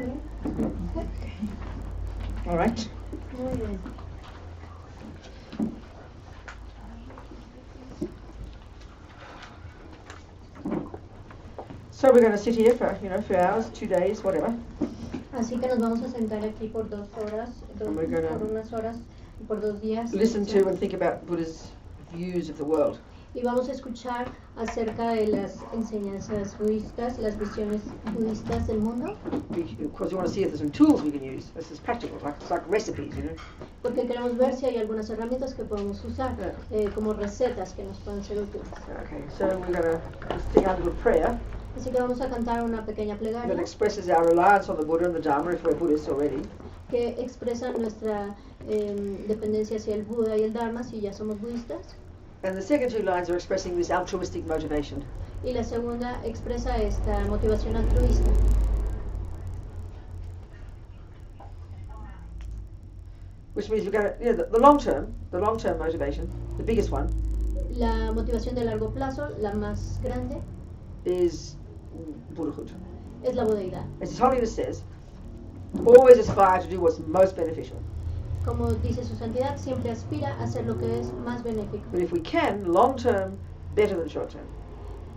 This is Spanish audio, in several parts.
Vale. All right. Muy bien. So we're going to sit here for, a few hours, 2 days, whatever. Así que nos vamos a sentar aquí por 2 horas, And we're gonna por unas horas, y por 2 días. Listen to and think about Buddha's views of the world. Y vamos a escuchar acerca de las enseñanzas budistas, las visiones budistas del mundo. Of course, you want to see if there's some tools we can use. This is practical, like recipes, Porque queremos ver si hay algunas herramientas que podemos usar, como recetas que nos pueden ser útiles. Okay, so we're going to sing our little prayer. Así que vamos a cantar una pequeña plegaria That expresses our reliance on the Buddha and the Dharma if we're Buddhists already. que expresa nuestra dependencia hacia el Buda y el Dharma si ya somos budistas. And the second 2 lines are expressing this altruistic motivation. Y la segunda expresa esta motivación altruista. Which means we're going to, the long term motivation, the biggest one, La motivación de largo plazo, la más grande, is Buddhahood. es la budeidad. As His Holiness says, always aspire to do what's most beneficial. Como dice su santidad, siempre aspira a hacer lo que es más benéfico. But if we can, long term, better than short term.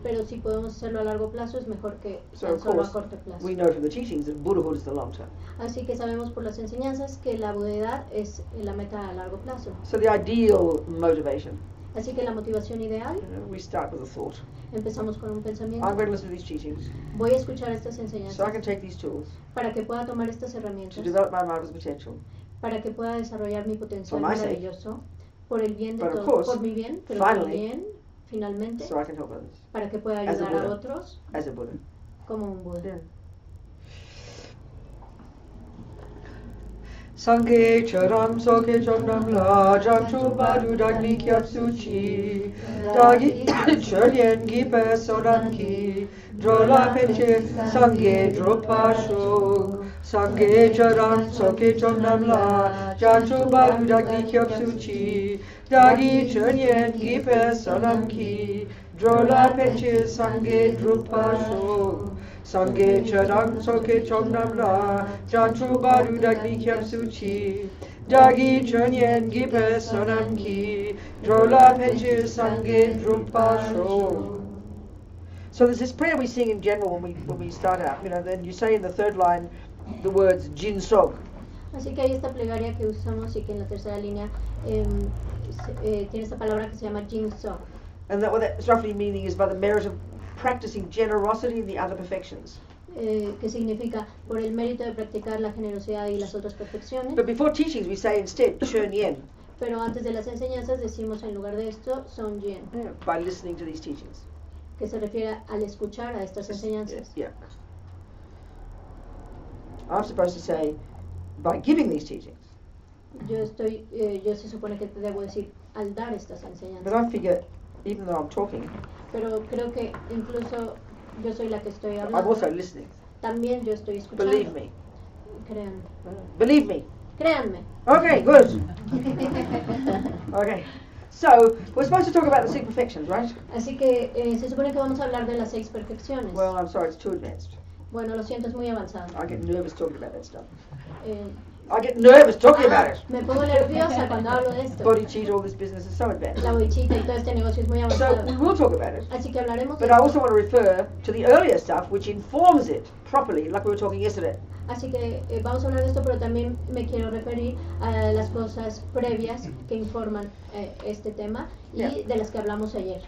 Pero si podemos hacerlo a largo plazo, es mejor que So of solo a course, corto plazo. we know from the teachings that Buddhahood is the long term. Así que sabemos por las enseñanzas que la budeidad es la meta a largo plazo. So the ideal motivation, Así que la motivación ideal, we start with a thought. empezamos con un pensamiento. I'm going to listen to these teachings Voy a escuchar estas so I enseñanzas can take these tools para que pueda tomar estas to herramientas, develop my marvelous potential. para que pueda desarrollar mi potencial For my sake. maravilloso, por el bien de But of todos, course, por mi bien, pero finally, también, finalmente, So I can help others para que pueda as a ayudar a Buddha. otros as a Buddha. como un Buda. Yeah. Sangye charam soke chomnam la jamchu badu dagni kyapsu chi dagi chönyen gipe sonam ki drola peche sangye dropa shok sangye charam soke chomnam la jamchu badu dagni kyapsu chi dagi chönyen gipe sonam ki drola peche sangye dropa shok Sangye charang soke chomnam la janchu baru dagni kyapsu chi dagi chönyen gipe sonam ki drola peche sangye drupa sho. So there's this prayer we sing in general when we start out, then you say in the 3rd line the words jin sok. Así que hay esta plegaria que usamos y que en la tercera línea tiene esta palabra que se llama Jin So. And that what that's roughly meaning is by the merit of practicing generosity and the other perfections. Que significa por el mérito de practicar la generosidad y las otras perfecciones. But before teachings we say instead chön yen. Pero antes de las enseñanzas decimos en lugar de esto son yen, By listening to these teachings. que se refiere al escuchar a estas enseñanzas. Yeah. I'm supposed to say by giving these teachings. Yo se supone que debo decir al dar estas But enseñanzas. I figure, even though I'm talking, Pero creo que incluso yo soy la que estoy I'm hablando. also listening. También yo estoy escuchando. Believe me. Créanme. Believe me. Créanme. Okay, good. Okay. So, we're supposed to talk about the 6 perfections, right? Así que se supone que vamos a hablar de las 6 perfecciones. Well, I'm sorry, it's too advanced. Bueno, lo siento, es muy avanzado. I get nervous talking about that stuff. Eh, I get nervous talking about it. Me pongo nerviosa cuando hablo de esto. Body cheat, all this business is so advanced. La boichita y todo este negocio es muy So, avanzado. we will talk about it. Así que hablaremos de But I esto. also want to refer to the earlier stuff which informs it properly, like we were talking yesterday. Así que vamos a hablar de esto, pero también me quiero referir a las cosas previas que informan este tema y Yeah. de las que hablamos ayer.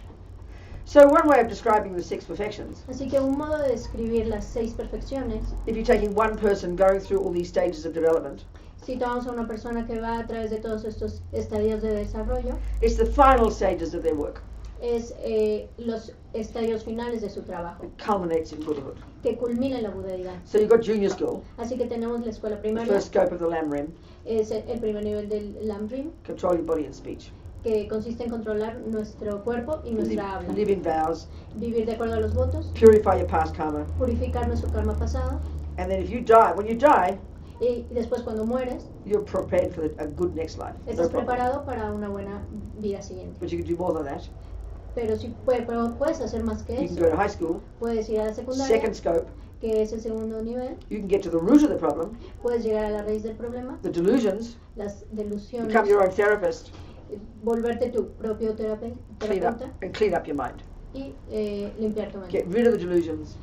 So one way of describing the 6 perfections, Así que un modo de describir las 6 perfecciones, if you're taking one person going through all these stages of development, si tomamos a una persona que va a través de todos estos estadios de desarrollo, it's the final stages of their work. es los estadios finales de su trabajo, It culminates in Buddhahood. que culmina en la budeidad. So you've got junior school, Así que tenemos la escuela the primaria, first scope of the Lam-Rim, es el primer nivel del Lam-Rim, control your body and speech. que consiste en controlar nuestro cuerpo y nuestra habla, Live in vows, vivir de acuerdo a los votos, purify your past karma, purificar nuestro karma pasado, and then if you die, when you die, y después cuando mueres, you're prepared for a good next life. No estás problem. preparado para una buena vida siguiente. But you can do more than that. Pero si puedes hacer más que You can eso, go to high school, puedes ir a la secundaria, second scope, que es el segundo nivel, you can get to the root of the problem, puedes llegar a la raíz del problema, the delusions, las delusiones, become your own therapist, volverte tu propio terapeuta and clean up your mind. y limpiar tu mente. Get rid of the delusions.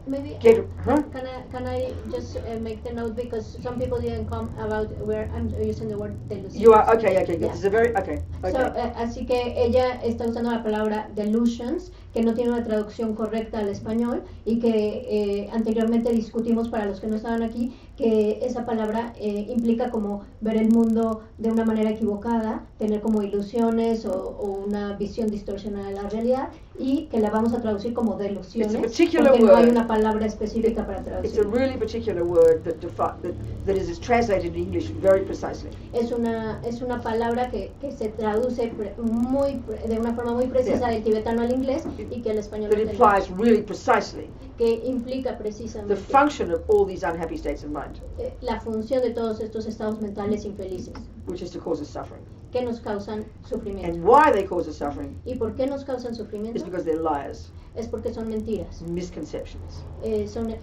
Maybe Get, can I just make the note, because some people didn't come about where I'm using the word delusion. You are okay. Good. Yeah. This is a very okay. So, así que ella está usando la palabra delusions, que no tiene una traducción correcta al español y que anteriormente discutimos, para los que no estaban aquí, que esa palabra implica como ver el mundo de una manera equivocada, tener como ilusiones o una visión distorsionada de la realidad, y que la vamos a traducir como delusiones, porque no hay una palabra específica para traducir. It's a really particular word that is translated in English very precisely. Es una palabra que se traduce de una forma muy precisa del tibetano al inglés y que al español That implies really precisely que implica precisamente the function of all these unhappy states of mind, la función de todos estos estados mentales infelices, which is to cause us suffering. que nos causan sufrimiento. And why they cause us suffering ¿Y por qué nos causan is sufrimiento? because they're lies, Es porque son mentiras, misconceptions. son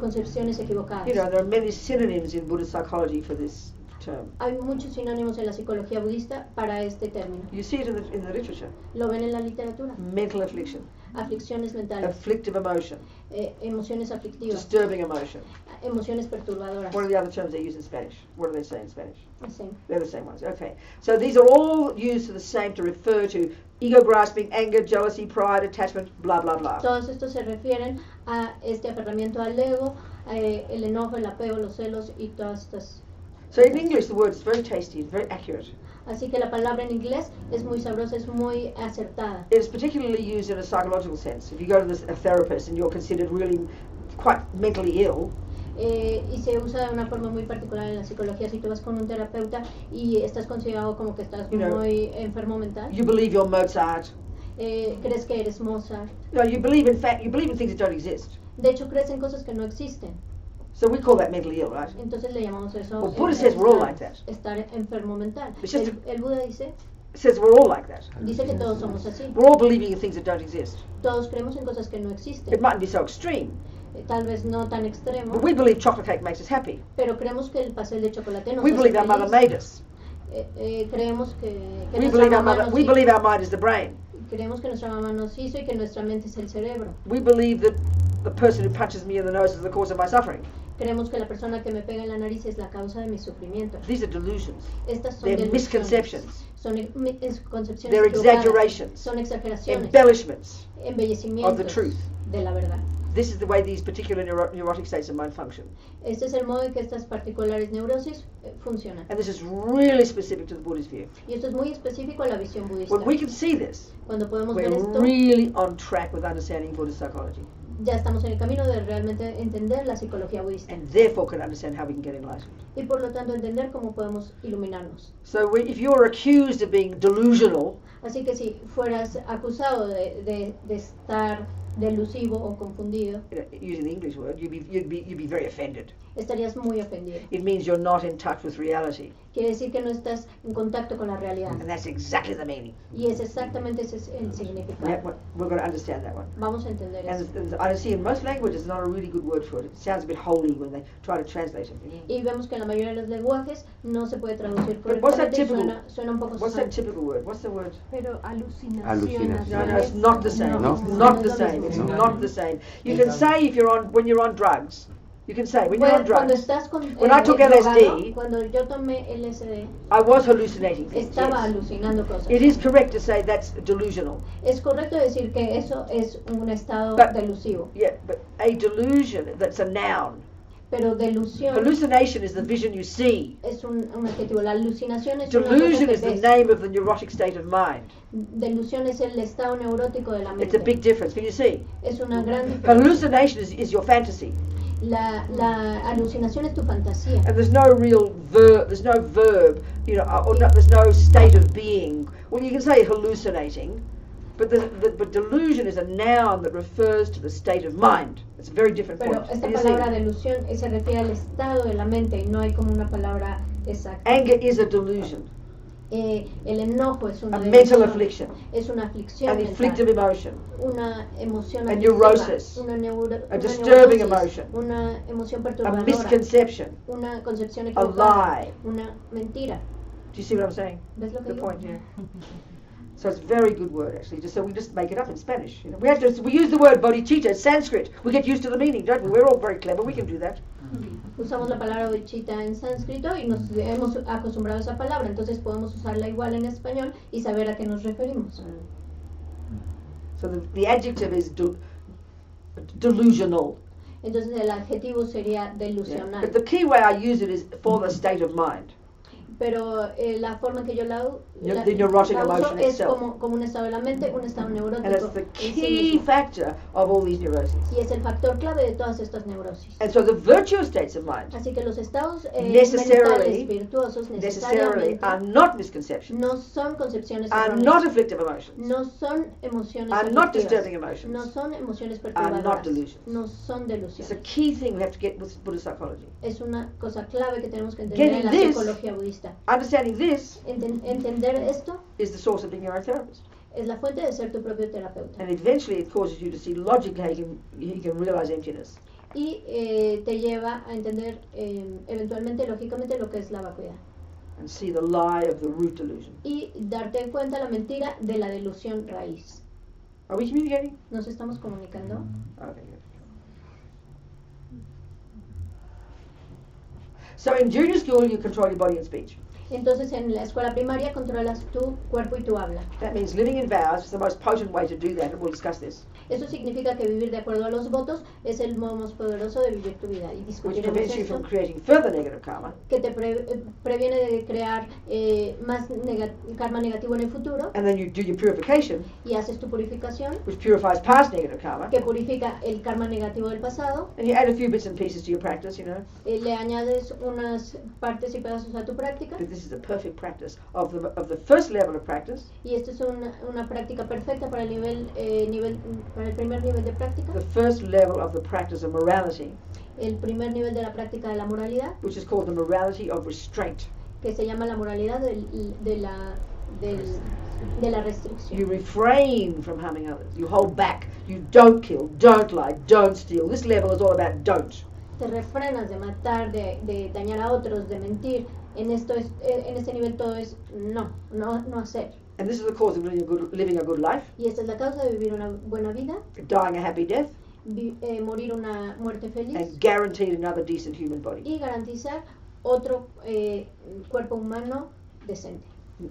concepciones equivocadas. You know, there are many synonyms in Buddhist psychology for this term. Hay muchos sinónimos en la psicología budista para este término. You see it in the literature. Lo ven en la literatura. Mental affliction, Aflicciones mentales, afflictive emotion, emociones aflictivas, disturbing emotion. emociones perturbadoras. What are the other terms they use in Spanish? What do they say in Spanish? Sí. They're the same ones. Okay. So these are all used to the same to refer to ego grasping, anger, jealousy, pride, attachment, blah, blah, blah. Todos estos se refieren a este aferramiento al ego, el enojo, el apego, los celos y todas estas. So in English, the word is very tasty, it's very accurate. Así que la palabra en inglés es muy sabrosa, es muy acertada. It's particularly used in a psychological sense. If you go to a therapist and you're considered really quite mentally ill, Y se usa de una forma muy particular en la psicología. Si tú vas con un terapeuta y estás considerado como que estás muy enfermo mental, you believe you're Mozart. crees que eres Mozart. No, you believe in things that don't exist. De hecho, crees en cosas que no existen. So we call that mentally ill, right? Entonces le llamamos eso Well, Buddha says we're all like that. estar enfermo mental. It's just El Buda dice It says we're all like that. que todos somos así. We're all believing in things that don't exist. Todos creemos en cosas que no existen. It mightn't be so extreme, Tal vez no tan extremo, but we believe chocolate cake makes us happy. pero creemos que el pastel de chocolate nos We hace believe our mother feliz. made us. Creemos que We nuestra believe mamá nos we hizo. believe our mind is the brain. Creemos que nuestra mamá nos hizo y que nuestra mente es el cerebro. We believe that the person who punches me in the nose is the cause of my suffering. Creemos que la persona que me pega en la nariz es la causa de mi sufrimiento. These are delusions. Estas son They're delusiones. misconceptions. Son concepciones They're equivocadas. exaggerations. Son exageraciones, Embellishments embellecimientos of the truth. de la verdad. This is the way these particular neurotic states of mind function. Este es el modo en que estas particulares neurosis funcionan. And this is really specific to the Buddhist view. Y esto es muy específico a la visión budista. When we can see this, Cuando podemos ver we're esto, really on track with understanding Buddhist psychology, ya estamos en el camino de realmente entender la psicología budista. and therefore can understand how we can get enlightened. Y por lo tanto entender cómo podemos iluminarnos. So if you're accused of being delusional, Así que si fueras acusado de estar delusivo o confundido, using the English word, you'd be very offended. estarías muy ofendido. It means you're not in touch with reality, Quiere decir que no estás en contacto con la realidad. and that's exactly the meaning. Y es exactamente ese es el significado. Yeah, we're going to understand that one. Vamos a entender eso. And I see in most languages it's not a really good word for it. It sounds a bit holy when they try to translate it. Y vemos que en la mayoría de los lenguajes no se puede traducir But what's that correctamente y typical? suena un poco What's that santo. typical word? What's the word? Pero alucinación. No, no, it's not the same. No. It's not the No. same. It's No. not the same. You can say when you're on drugs. You can say when you're on Cuando drugs. estás When I took drogado, LSD, cuando yo tomé LSD, I was hallucinating things. estaba Yes. alucinando cosas. It is correct to say that's delusional. Es correcto decir que eso es un estado But- delusivo, Yeah, but a delusion, that's a noun. pero delusión Hallucination is the vision you see. es un adjetivo. La alucinación es una cosa Delusion que is the ves. name of the neurotic state of mind. Delusión es el estado neurótico de la It's a mente. big difference. Can you see? Es una gran diferencia. Hallucination is your fantasy. La alucinación es tu fantasía. And there's no real verb, there's no verb, there's no state of being. Well, you can say hallucinating, but but delusion is a noun that refers to the state of mind. It's a very different Pero point. esta Can you see? palabra delusión se refiere al estado de la mente y no hay como una palabra exacta. Anger is a delusion. El enojo es una a mental delusión, affliction, es una aflicción an inflictive mental, emotion, una emoción a aflictiva, neurosis, una a disturbing neurosis, emotion, una emoción a perturbadora, misconception, una concepción a equivocada, lie. una mentira. Do you see what I'm saying? ¿Ves lo que The digo? point, yeah. So it's a very good word, actually. So we just make it up in Spanish. You know, we use the word bodhicitta, it's Sanskrit. We get used to the meaning, don't we? We're all very clever. We can do that. Usamos la palabra bodhicitta en sánscrito y nos hemos acostumbrado a esa palabra, entonces podemos usarla igual en español y saber a qué nos referimos. So the adjective is delusional. Entonces el adjetivo sería Yeah. delusional. But the key way I use it is for the state of mind. Pero la forma en que yo la The neurotic la uso emotion es itself. como un estado de la mente, un estado neurótico. And it's the en sí key mismo. factor of all these neuroses. Y es el factor clave de todas estas neurosis. And so the virtuous states of mind Así que los estados necessarily mentales virtuosos are necesariamente not misconceptions, no son concepciones are erróneas, not afflictive emotions, no son emociones are not aflictivas, disturbing emotions, no son emociones are not perturbadoras, delusions. no son It's a delusiones. key thing we have to get with Buddhist psychology. Es una cosa clave que tenemos que entender Getting en la this- psicología budista. Understanding this Entender esto is the source of being your own therapist. es la fuente de ser tu propio terapeuta. And eventually it causes you to see logically how you can realize emptiness. Y te lleva a entender eventualmente, lógicamente, lo que es la vacuidad. And see the lie of the root delusion. Y darte cuenta la mentira de la delusión raíz. Are we communicating? ¿Nos estamos comunicando? Okay, good. So in junior school you control your body and speech. Entonces en la escuela primaria controlas tu cuerpo y tu habla. That means living in vows is the most potent way to do that, and we'll discuss this. Eso significa que vivir de acuerdo a los votos es el modo más poderoso de vivir tu vida. Y Which discutiremos prevents you eso, from creating further negative karma, que te previene de crear más karma negativo en el futuro, and then you do your purification, y haces tu purificación, which purifies past negative karma, que purifica el karma negativo del pasado, and you add a few bits and pieces to your practice, you know. le añades unas partes y pedazos a tu práctica, But this is a perfect practice of the first level of practice. y esta es una práctica perfecta para el para el primer nivel de práctica, The first level of the practice of morality, el primer nivel de la práctica de la moralidad, which is called the morality of restraint. que se llama la moralidad de la You restricción. refrain from harming others. You hold back. You don't kill, don't lie, don't steal. This level is all about don't. Te refrenas de matar, de dañar a otros, de mentir. En este nivel todo es no hacer. And this is the cause of living a good life, Y esta es la causa de vivir una buena vida, dying a happy death, morir una muerte feliz and guaranteed another decent human body. y garantizar otro cuerpo humano decente.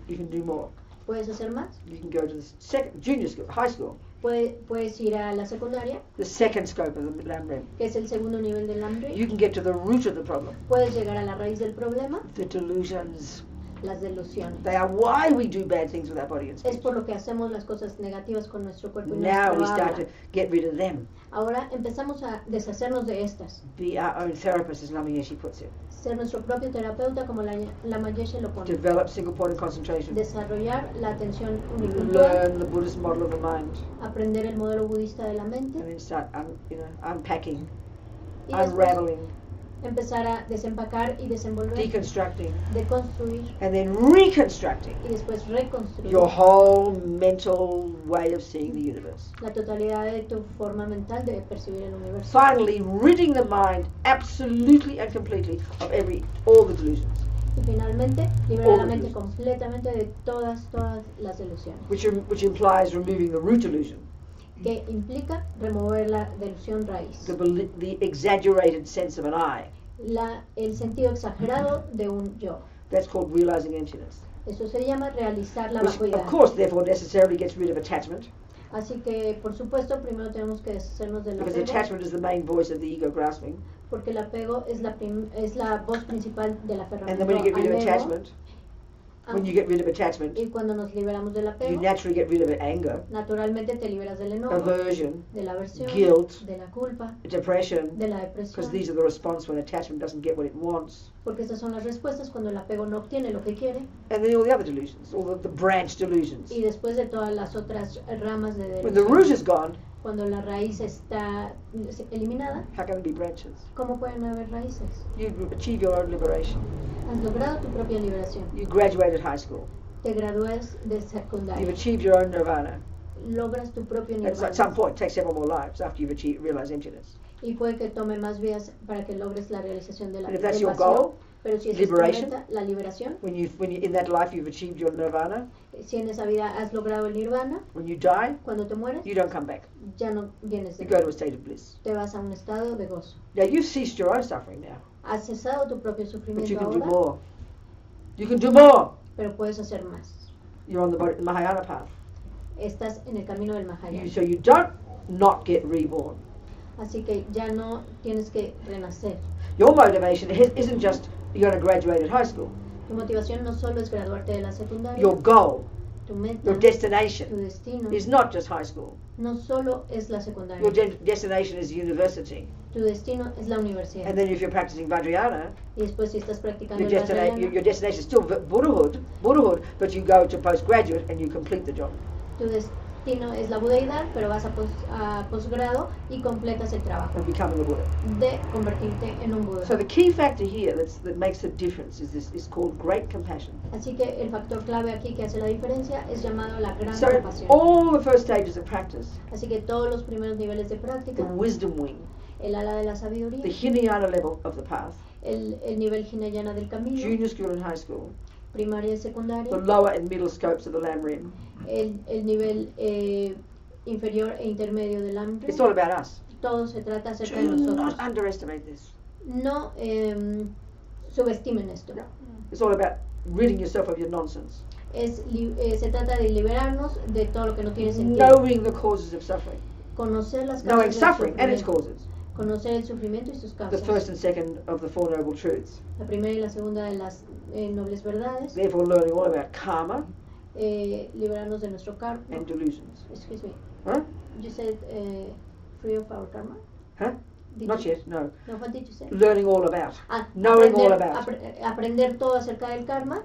You can do more. ¿Puedes hacer más? You can go to the junior school, high school, Puedes ir a la secundaria, the second scope of the Lamrim. que es el segundo nivel del hambre. You can get to the root of the problem. Puedes llegar a la raíz del problema, The delusions. las delusiones. They are why we do bad things with our body and Es speech. por lo que hacemos las cosas negativas con nuestro cuerpo y Now we nuestra start habla. to get rid of them. Ahora empezamos a deshacernos de estas. Be our own therapist, as Lama Yeshe puts it. Ser nuestro propio terapeuta, como la Mayeshe lo pone. Develop single point of concentration. Desarrollar la atención unipuntual, Learn the Buddhist model of the mind. aprender el modelo budista de la And mente then start unpacking, y después unraveling, empezar a desempacar y desenvolver, deconstructing, deconstruir and then reconstructing y después reconstruir your whole mental way of seeing the universe. la totalidad de tu forma mental de percibir el universo. Finally, ridding the mind absolutely and completely of all the delusions, Y finalmente, liberar la mente completamente de todas las delusiones, which implies removing the root delusion, que implica remover la delusión raíz, the exaggerated sense of an I. el sentido exagerado de un yo. That's called realizing emptiness. Eso se llama realizar la Which, vacuidad. of course, therefore, necessarily gets rid of attachment, Así que, por supuesto, primero tenemos que deshacernos del because apego, attachment is the main voice of the ego grasping. porque el apego es la voz principal del And aferramiento then when you get rid al of ego. attachment, when you get rid of attachment, Y cuando nos liberamos del you apego, naturally get rid of anger, naturalmente te liberas del enojo, aversion, de la aversión, guilt, de la culpa, depression, de la because depresión, these are the response when attachment doesn't get what it wants. porque estas son las respuestas cuando el apego no obtiene lo que quiere, And then all the other delusions, all the branch delusions. y después de todas las otras ramas de When the root delusión, is gone, cuando la raíz está eliminada, how can there be branches? ¿cómo pueden haber raíces? You achieve your own liberation. Has logrado tu propia liberación. You graduated high school. te gradúes de You've secundaria. achieved your own nirvana. Logras tu propio At some nirvana. point, it takes several more lives after you've realized emptiness. Y puede que tome más vidas para que logres la realización de la And if that's del your vacío. goal, Pero si esa es tu liberation, meta, la liberación, when you in that life you've achieved your nirvana, si en esa vida has logrado el nirvana, when you die, cuando te mueres, you don't come back. ya no vienes de You go to nuevo. a state of bliss. Te vas a un estado de gozo. Now you've ceased your own suffering now, Has cesado tu propio but you sufrimiento can do ahora, more. You can do more. pero puedes hacer más. You're on the Mahayana path. Estás en el camino del Mahayana. So you don't not get reborn. Así que ya no tienes que renacer. Your motivation isn't just you're going to graduate at high school. Tu motivación no solo es graduarte de la secundaria, Your goal, tu meta, your tu destination destino, is not just high school. no solo es la secundaria. Your destination is university. Tu destino es la universidad. And then if you're practicing Vajrayana, Y después si estás practicando your el Vajrayana, destination is still Buddhahood, but you go to postgraduate and you complete the job. tu destino es la budeidad, pero vas a posgrado y completas el trabajo And becoming a Buddha. de convertirte en un Buda. So the key factor here that makes a difference is called great compassion. Así que el factor clave aquí que hace la diferencia es llamado la gran So compasión. all the first stages of practice, Así que todos los primeros niveles de the práctica, wisdom wing, el ala de la sabiduría, the Hinayana level of the path, el nivel hinayana del camino, junior school and high school, primaria y the secundaria, lower and middle scopes of the Lam Rim. el nivel inferior e intermedio del hambre. It's all about us. Todo se trata acerca de Do nosotros. not underestimate this. No subestimen esto. It's all about ridding yourself of your nonsense. Se trata de liberarnos de todo lo que no tiene sentido. Knowing the causes of suffering. Conocer las Knowing causas del suffering and its sufrimiento. causes. Conocer el sufrimiento y sus The causas. first and second of the Four Noble Truths. La primera y la segunda de las nobles verdades. Therefore learning all about karma Liberarnos de nuestro karma. and delusions. Excuse me. Huh? You said free of our karma? Huh? Did Not you- yet, no. No, what did you say? Learning all about. Knowing all about. Aprender todo acerca del karma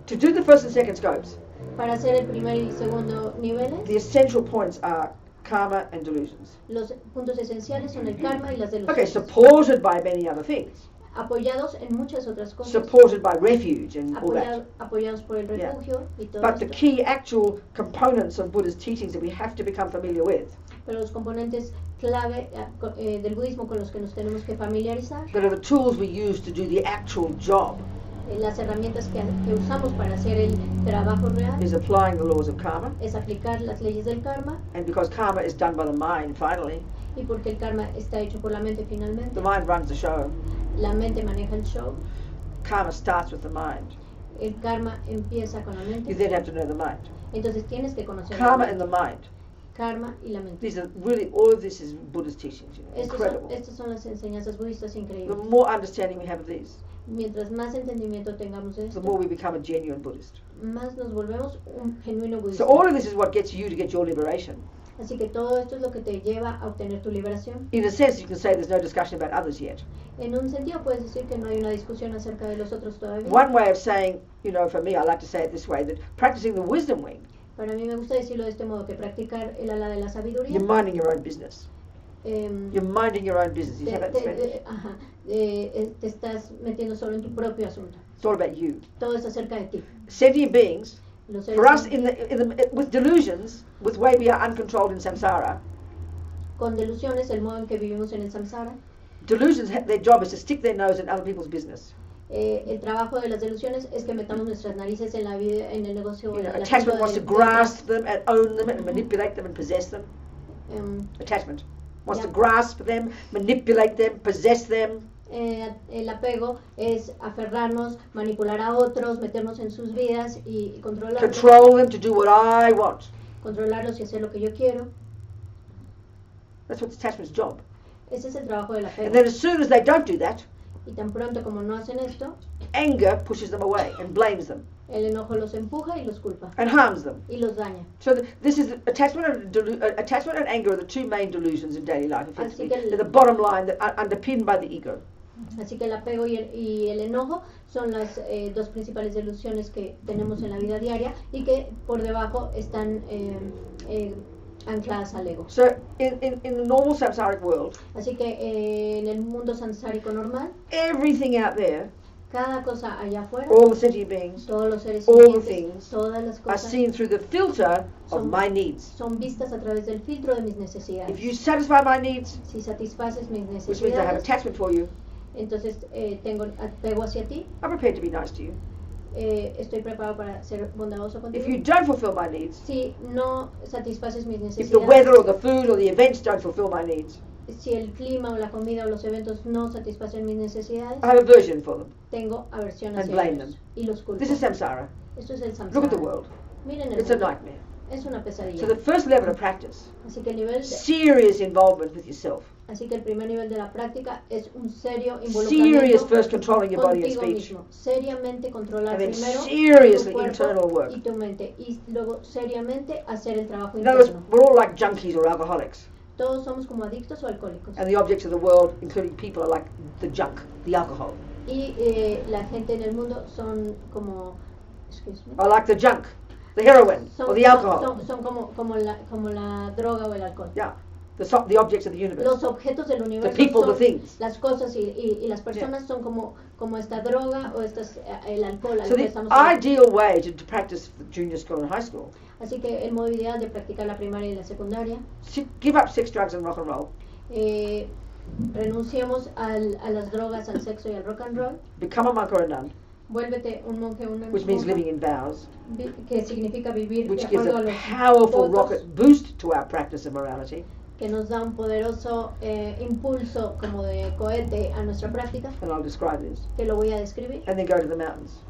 To do the first and second scopes, para hacer el primer y segundo niveles. the essential points are karma and delusions. Los puntos esenciales son el karma y las Okay, delusiones. supported by many other things. Apoyados en muchas otras cosas. Supported by refuge and all that. Apoyados por el Yeah. refugio y todo But the esto. key actual components of Buddha's teachings that we have to become familiar with, Pero los componentes clave del budismo con los que nos tenemos que familiarizar, that are the tools we use to do the actual job, las herramientas que usamos para hacer el trabajo real, is applying the laws of karma. es aplicar las leyes del karma. And because karma is done by the mind, finally, Y porque el karma está hecho por la mente finalmente, the mind runs the show. la mente maneja el show. Karma starts with the mind. El karma empieza con la You mente. then have to know the mind. Entonces tienes que conocer Karma la and mente. the mind. Karma y la mente. These are really, all of this is Buddha's teachings. Incredible. Estas son las enseñanzas budistas The increíbles. more understanding we have of these, Mientras más entendimiento tengamos de the esto, more we become a genuine Buddhist. más nos volvemos un genuino budista. So all of this is what gets you to get your liberation. Así que todo esto es lo que te lleva a obtener tu liberación. In a sense, you can say there's no discussion about others yet. En un sentido puedes decir que no hay una discusión acerca de los otros todavía. One way of saying, for me, I like to say it this way, that practicing the wisdom wing, Para mí me gusta decirlo de este modo, que practicar el ala de la sabiduría. you're minding your own business. em, You're minding your own business. You te, have that in Spanish? te estás metiendo solo en tu propio asunto. It's all about you. Todo es acerca de ti. Sentient beings, Los seres for us, humanos, with delusions, with way we are uncontrolled in samsara, con delusiones, el modo en que vivimos en el samsara, delusions, their job is to stick their nose in other people's business. el trabajo de las delusiones es que metamos nuestras narices en la vida, en el negocio. en el asunto Attachment wants to del- grasp them and own them and manipulate them and possess them. Attachment wants to Yeah. grasp them, manipulate them, possess them. El apego es aferrarnos, manipular a otros, meternos en sus vidas y controlarlos, Control them to do what I want. controlarlos y hacer lo que yo quiero. That's what's attachment's job. Ese es el trabajo del apego. And then as soon as they don't do that, Y tan pronto como no hacen esto, anger pushes them away and blames them el enojo los empuja y los culpa and harms them. y los daña. So this is attachment and anger are the two main delusions in daily life. Así que They're the bottom line that are underpinned by the ego. Así que el apego y el enojo son las dos principales delusiones que tenemos en la vida diaria y que por debajo están ancladas al ego. So in the normal samsaric world, Así que en el mundo samsárico normal, everything out there cada cosa allá afuera, all the sentient beings, todos los seres all the sintientes, things todas las are cosas seen through the filter of my needs. son vistas a través del filtro de mis If necesidades. you satisfy my needs, Si satisfaces mis which means I have necesidades, attachment for you, entonces tengo apego hacia ti, I'm prepared to be nice to you. estoy preparado para ser bondadoso contigo. If you don't fulfill my needs, Si no satisfaces mis if the weather or necesidades, the food or the events don't fulfill my needs, si el clima o la comida o los eventos no satisfacen mis necesidades, I have aversion for them. tengo aversión And hacia blame ellos them. y los culpo. This is samsara. Esto es el Look samsara. at the world. Miren el It's a mundo. nightmare. Es una pesadilla. So the first level of practice, Así que serious involvement with yourself. Así que el primer nivel de la práctica es un serio Serious involucramiento first controlling your body and contigo speech. mismo. Seriamente controlar And then primero seriously tu internal cuerpo work. y tu mente. Y luego seriamente hacer el trabajo In other words, interno. we're all like junkies or alcoholics. Todos somos como adictos o alcohólicos. And the objects of the world, including people, are like the junk, the alcohol. Y la gente en el mundo son como... excuse me. Are like the junk, the heroin, or the alcohol. Son como la droga o el alcohol. Yeah, the objects of the universe. Los objetos del universo people, son the things. las cosas y las personas son como esta droga o el alcohol al So que the estamos ideal way to practice junior school and high school, Así que el modo ideal de practicar la primaria y la secundaria, give up sex, drugs and rock and roll. renunciemos a las drogas, al sexo y al rock and roll, Become a monk or a nun, vuélvete un monje o una which means monja, living in vows, que significa vivir which de gives acuerdo a a los powerful votos, rocket boost to our practice of morality. que nos da un poderoso impulso como de cohete a nuestra práctica, And I'll describe this. que lo voy a describir, And then go to the mountains.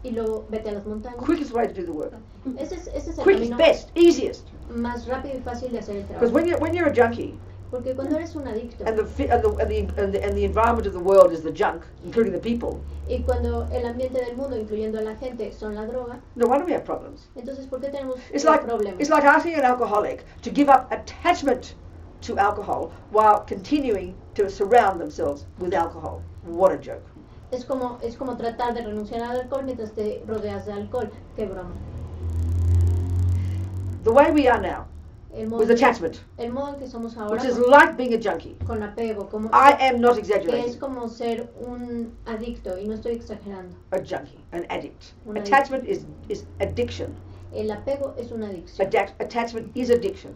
y luego vete a las montañas. Quickest way to do the work. Ese es el Quickest, camino best, easiest. más rápido y fácil de hacer el Because trabajo. when you're a junkie, Porque cuando eres un adicto and the environment of the world is the junk, including the people, y cuando el ambiente del mundo, incluyendo a la gente, son la droga, no wonder we have problems. entonces ¿por qué tenemos It's like problemas? asking an alcoholic to give up attachment to alcohol while continuing to surround themselves with alcohol. What a joke. Es como tratar de renunciar al alcohol mientras te rodeas de alcohol. Qué broma. The way we are now, El modo, with attachment, el modo en que somos ahora which is like being a junkie. con apego, como I am not que es exaggerating. como ser un adicto, y no estoy exagerando. A junkie, an addict. Un Attachment is addiction. El apego es una adicción. Attachment is addiction.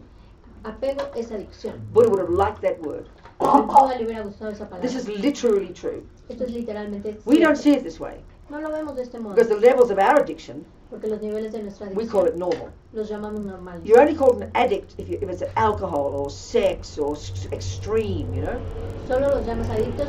Apego es adicción. Buddha would have liked that word. Al Buda le hubiera gustado esa palabra. This is literally true. Esto es literalmente We don't cierto. see it this way No lo vemos de este modo, because the levels of our addiction, porque los niveles de nuestra we call it adicción normal. los llamamos normales. You're only called an addict if it's alcohol or sex or extreme, you know. Solo los llamas adictos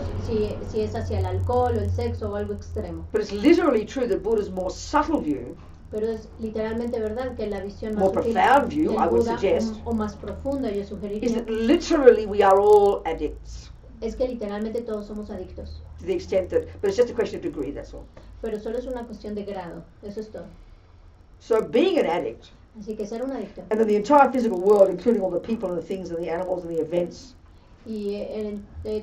si es hacia el alcohol o el sexo o algo extremo. But it's literally true that Buddha's more subtle view, Pero es literalmente verdad que la visión más more sutil profound view, del I would Buda, suggest, o más profunda, yo is sugeriría, that literally we are all addicts es que literalmente todos somos adictos. to the extent that, but it's just a question of degree, that's all. Pero solo es una cuestión de grado, eso es todo. So being an addict, Así que ser un adicto and then the entire physical world, including all the people and the things and the animals and the events, y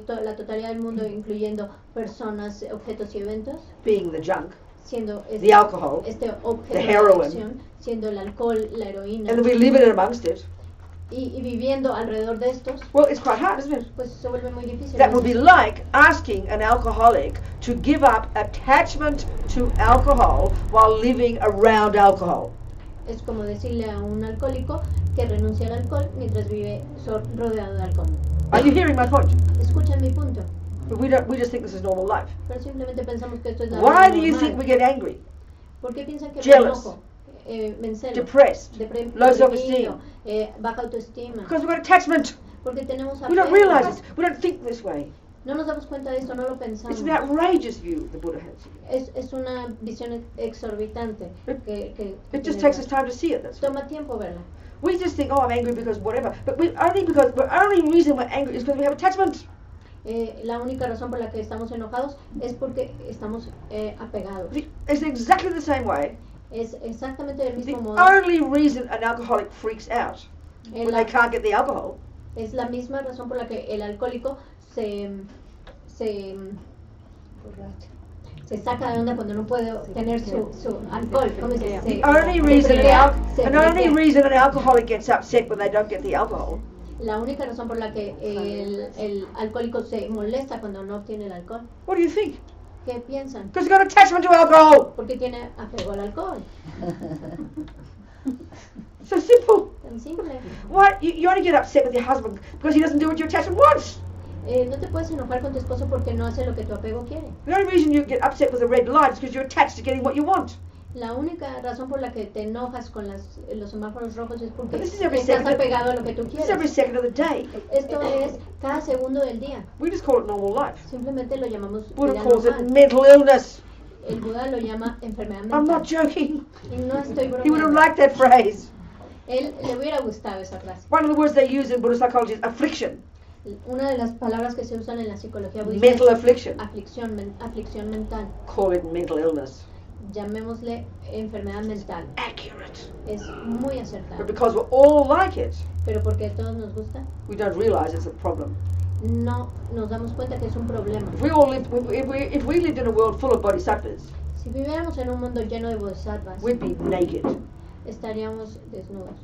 la totalidad del mundo, incluyendo personas, objetos y eventos, being the junk, siendo the alcohol, este objeto the de heroin, adicción, siendo el alcohol, la heroína, and then we live in and amongst it, y viviendo alrededor de estos, well, it's quite hard, isn't it? pues se vuelve muy difícil. That would be like asking an alcoholic to give up attachment to alcohol while living around alcohol. Es como decirle a un alcohólico que renuncia al alcohol mientras vive rodeado de alcohol. Are you hearing my point? Escuchan mi punto, But we just think this is normal life. pero simplemente pensamos que esto es la Why vida do you normal. think we get angry, ¿Por qué piensan que me jealous, enojo? Me encelo, depressed, low self-esteem? deprimido, baja autoestima? Because we've got attachment. Porque tenemos We don't apego. realize it. We don't think this way. No nos damos cuenta de esto, no lo pensamos. It's an outrageous view the Buddha has. Es una visión exorbitante que It just tiene takes la- us time to see it. That's all. Toma tiempo verla. We just think, oh, I'm angry because whatever. But the only reason we're angry is because we have attachment. La única razón por la que estamos enojados es porque estamos apegados. It's exactly the same way. Es exactamente del The mismo modo. only reason an alcoholic freaks out Eh, when la- they can't get the alcohol Es la misma razón por la que el alcohólico se saca de onda cuando no puede tener su alcohol. ¿Cómo se dice? The only reason Se an only friquea. reason an alcoholic gets upset when they don't get the alcohol La única razón por la que el alcohólico se molesta cuando no obtiene el alcohol. what do you think? ¿Qué piensan? Because you've got attachment to alcohol. Porque tiene apego al alcohol. So simple. Tan simple. Why? You only get upset with your husband because he doesn't do what your attachment wants. No te puedes enojar con tu esposo porque no hace lo que tu apego quiere. The only reason you get upset with a red light is because you're attached to getting what you want. La única razón por la que te enojas con los semáforos rojos es porque This is every estás second. apegado a lo que tú This is every quieres. second of the day. Esto es cada segundo del día. We just call it normal life. Simplemente lo llamamos Buddha vida calls it normal. mental illness. El Buda lo llama enfermedad I'm not mental. joking. Y no estoy He would have bromeando. liked that phrase. Él le hubiera gustado esa frase. One of the words they use in Buddhist psychology is affliction. Una de las palabras que se usan en la psicología budista Mental es affliction. aflicción mental. Call it mental illness. Llamémosle enfermedad mental. Accurate. Es muy But acertado. because we're all like it, Pero porque a todos nos gusta, we don't realize it's a problem. no nos damos cuenta que es un problema. If we all lived, if we lived in a world full of bodhisattvas, Si viviéramos en un mundo lleno de bodhisattvas, we'd be naked. estaríamos desnudos.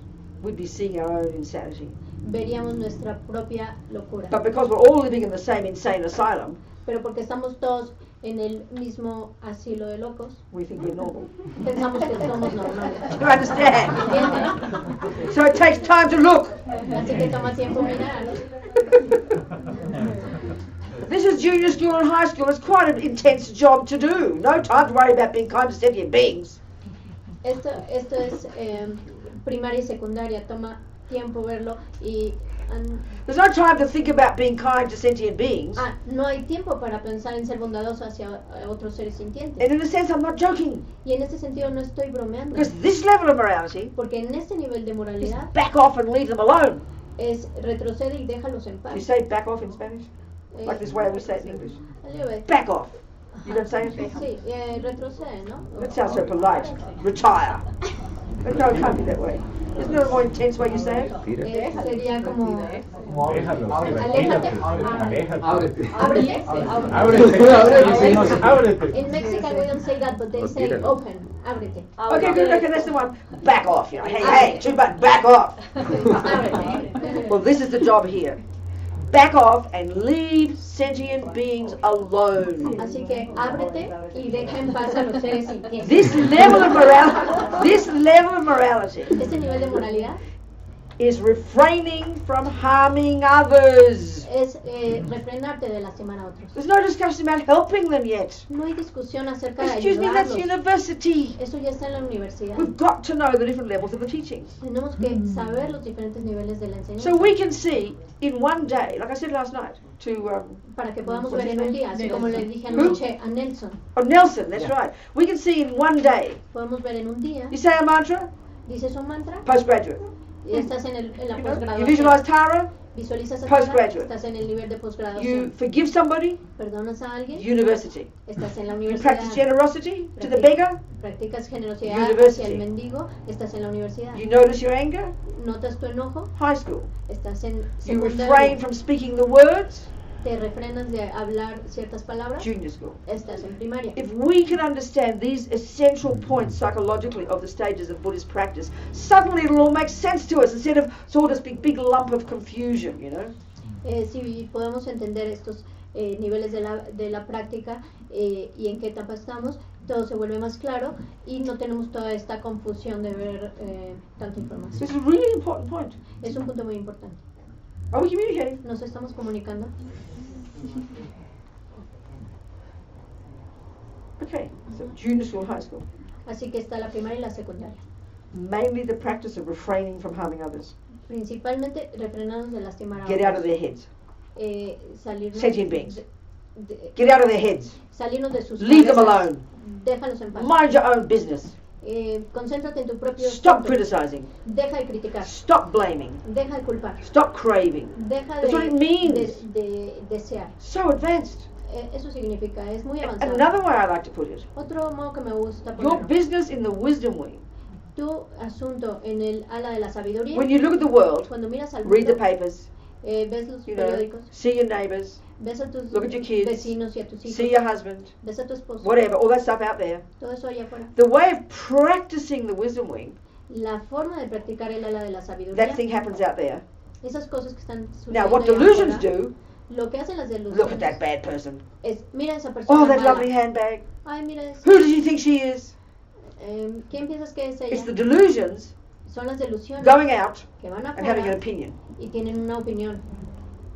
We'd be seeing our own insanity. Veríamos nuestra propia locura. But because we're all living in the same insane asylum, Pero porque estamos todos en el mismo asilo de locos, we think we're normal. pensamos que somos normales. Do you understand? ¿Entienden? So it takes time to look. Así que toma tiempo mirar. This is junior school and high school. It's quite an intense job to do. No time to worry about being kind to sentient beings. Esto es primaria y secundaria, toma tiempo verlo y There's no time to think about being kind to sentient beings. no hay tiempo para pensar en ser bondadoso hacia otros seres And sintientes. in a sense, I'm not joking. Y en este sentido no estoy bromeando, Because this level of morality porque en este nivel de is moralidad back off and leave them alone. es retrocede y déjalos en Do paz. you say back off in Spanish? Like this way we say it in English. A little bit. Back off. You don't say it? Sí, retrocede, ¿no? That sounds so polite. Retire. But no, it can't be that way. Isn't there a more intense way you say it? Sería como Déjalo. aléjate, Ábrete. ábrete. Ábrete. In Mexican we don't say that, but they say open, ábrete. Okay, good. Okay, that's the one. Back off. You know, hey, two buttons, back off. Ábrete. Well, this is the job here. Back off and leave sentient beings alone. Así que ábrete y deja en paz a los seres sintientes. This level of morality Este nivel de moralidad is refraining from harming others. es refrenarte de lastimar a otros. There's no discussion about helping them yet. No hay discusión acerca de Excuse me, that's ayudarlos. university. Eso ya está en la universidad. We've got to know the different levels of the teachings. Tenemos que saber los diferentes niveles de la enseñanza So we can see in one day, like I said last night to para que podamos What's ver his en un name? día, así como le dije Who? anoche a Nelson. Nelson, that's right. We can see in one day. Podemos ver en un día, You say a mantra, dices un mantra postgraduate. y estás en la You know, you posgraduación. visualize Tara, Visualizas a Postgraduate. estás en el nivel de you posgraduación. forgive somebody, Perdonas a alguien, university. estás en la You universidad. practice generosity to the beggar, Practicas generosidad University. hacia el mendigo, estás en la universidad. you notice your anger, Notas tu enojo, high school. estás en You refrain secundaria. from speaking the words, Te refrenas de hablar ciertas palabras, junior school. estás en primaria. If we can understand these essential points psychologically of the stages of Buddhist practice, suddenly it'll all make sense to us instead of sort of this big lump of confusion, you know. Si podemos entender estos niveles de la práctica y en qué etapa estamos, todo se vuelve más claro y no tenemos toda esta confusión de ver tanta This información. is a really important point. Es un punto muy importante. Are we communicating? ¿Nos estamos comunicando? Okay, so junior school, high school. Así que está la primaria y la secundaria. Mainly the practice of refraining from harming others. Principalmente refrenarnos de lastimar a Get out of otros. their heads. Salirnos Sentient beings. de- Get out of their heads. salirnos de sus Leave them cabezas. alone. Déjalos en paz. Mind your own business. Concéntrate en tu propio Stop asunto. criticizing. Deja de criticar. Stop blaming. Deja de culpar. Stop craving. Deja That's what it means. de desear. So advanced. Eso significa, es muy avanzado. Another way I like to put it. Otro modo que me gusta Your ponerlo. business in the wisdom wing. Tu asunto en el ala de la sabiduría. When you look at the world, Cuando miras al read the mundo, papers, ves los you know, periódicos, see your neighbours, ves a tus look at your kids, vecinos y a tus hijos, see your husband, ves a tu esposo, whatever, all that stuff out there. todo eso allá afuera. The way of practicing the wisdom wing, La forma de practicar el ala de la sabiduría, that thing happens out there. esas cosas que están Now, sucediendo what allá delusions afuera, do Lo que hacen las Look at that delusiones bad person. es, mira esa persona Oh, that mala. lovely handbag. Ay, mira esa. Who does she think she is? ¿Quién piensas que es It's the ella? delusions Son las delusiones going out que van and having an afuera opinion. y tienen una opinión.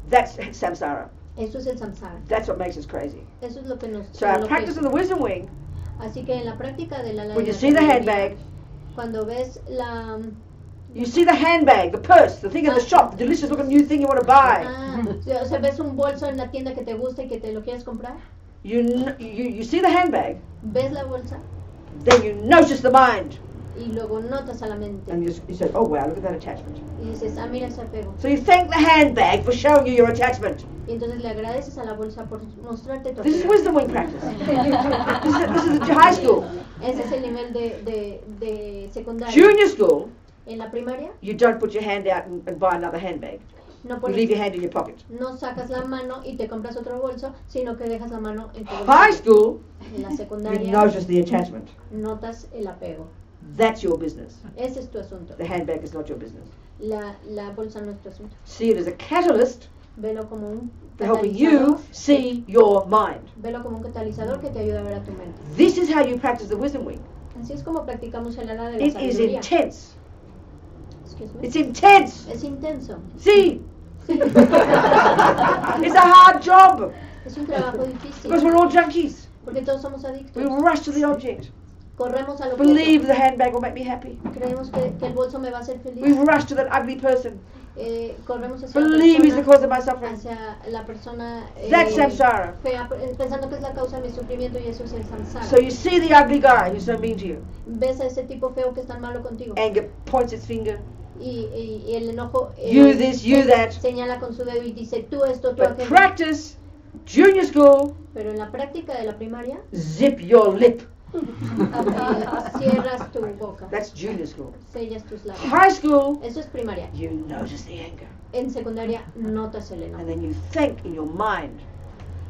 That's samsara. Eso es el samsara. That's what makes us crazy. Eso es lo que nos So our enloquece. practice of the wisdom wing, Así que en la práctica de la ley when de you la see the sabiduría, handbag, cuando ves la you see the handbag, the purse, the thing in the shop, the delicious looking new thing you want to buy. o sea, ves un bolso en la tienda que te gusta y que te lo quieres comprar, You see the handbag, ves la bolsa then you notice the mind. y luego notas a la mente And you say, oh wow, look at that attachment. y dices, ah, mira ese apego. So you thank the handbag for showing you your attachment. Y entonces le agradeces a la bolsa por mostrarte tu This is apego. wisdom wing practice. this is high school. Ese es el nivel de secundaria. Junior school, En la primaria you don't put your hand out and buy another handbag. no You leave your pones, hand in your pocket. no sacas la mano y te compras otro bolso, sino que dejas la mano en tu High bolsillo. school, En la you secundaria notice the attachment. notas el apego. That's your business. Ese es tu asunto. The handbag is not your business. La bolsa no es tu asunto. See it as a catalyst Velo como un for helping catalizador. you see your mind. Velo como un catalizador que te ayuda a ver a tu mente. This is how you practice the wisdom wing. Así es como practicamos el ala de la It is sabiduría. intense. Excuse me. It's intense. Es intenso. See? It's a hard job Es un trabajo difícil. because we're all junkies. Porque todos somos We adictos. rush to the object. Corremos a lo Believe the handbag will make me happy. Creemos que el bolso me va a hacer We feliz. rush to that ugly person. Corremos hacia la Believe he's the persona, cause of my suffering. hacia la persona That's samsara. fea, pensando que es la causa de mi sufrimiento, y eso es el samsara. So you see the ugly guy who's so mean to you. Ves a ese tipo feo que es tan malo contigo. Anger points its finger. Y el enojo You this, you that. señala con su dedo y dice tú esto, tú But aquello. practice, junior school, Pero en la práctica de la primaria zip your lip. cierras tu boca, That's junior school. sellas tus labios. High school, Eso es primaria. you notice the anger. En secundaria notas el enojo And then you think in your mind,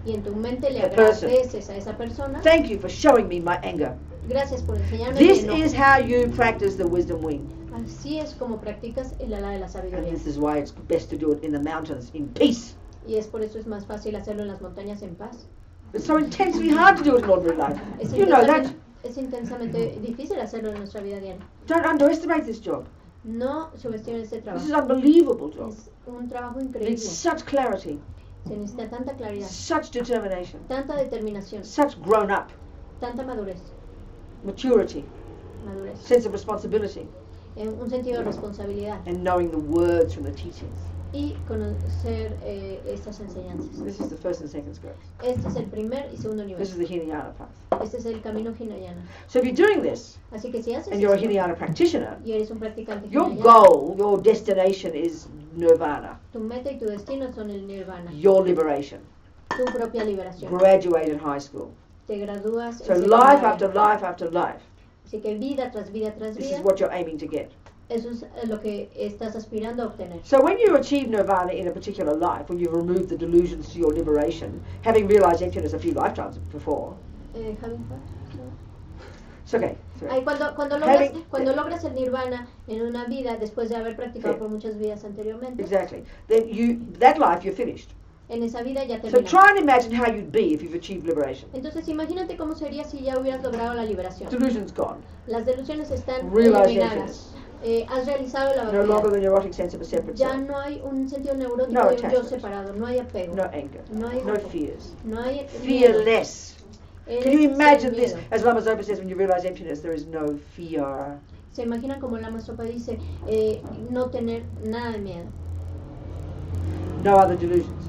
y en tu mente le The person. agradeces a esa persona. thank you for showing me my anger. Gracias por enseñarme mi This enojo. is how you practice the wisdom wing. Así es como practicas el ala de la And sabiduría. this is why it's best to do it in the mountains in peace. Y es por eso es más fácil hacerlo en las montañas en paz. It's so intensely hard to do it in ordinary life. Es You know that. intensamente difícil hacerlo en nuestra vida diaria. Don't underestimate this job. No subestimen este This trabajo. is an unbelievable job. Es un trabajo It increíble. needs such clarity, Se necesita tanta claridad, such determination, tanta determinación, such grown up, tanta madurez, maturity, sense of responsibility, un sentido de responsabilidad and knowing the words from the teachings. y conocer estas enseñanzas. This is the first and second scope. Este es el primer y segundo nivel. This is the Hinayana path. Este es el camino Hinayana. So if you're doing this, Así que si haces and you're a esto Hinayana practitioner, y eres un practicante your Hinayana, goal, your destination is nirvana, tu meta y tu destino son el nirvana, your liberation. tu propia liberación. Graduate in high school. Te gradúas So en life secundaria. after life after life. Así que vida tras vida tras This vida, is what you're aiming to get. eso es lo que estás aspirando a obtener. So when you achieve nirvana in a particular life, when you've removed the delusions to your liberation, having realized emptiness a few lifetimes before, Having fun? it's okay. It's okay. Ay, cuando logras el nirvana en una vida después de haber practicado Sí. por muchas vidas anteriormente, Exactly. Then that life you're finished. en esa vida ya So terminaste. try and imagine how you'd be if you've achieved liberation. Entonces imagínate cómo sería si ya hubieras logrado la liberación. Delusion's gone. Las delusiones están Realize eliminadas. Has realizado la No longer verdad. the neurotic sense of a separate Ya self. no hay un sentido neurótico No de un yo attachment. separado, no hay apego, No anger. no hay No enojo, fears. no hay miedo. Fearless. Eres Can you imagine sin this? miedo. As Lama Zopa says, when you realize emptiness, there is no fear. Se imaginan como la Sopa dice, no tener nada de miedo. No other delusions.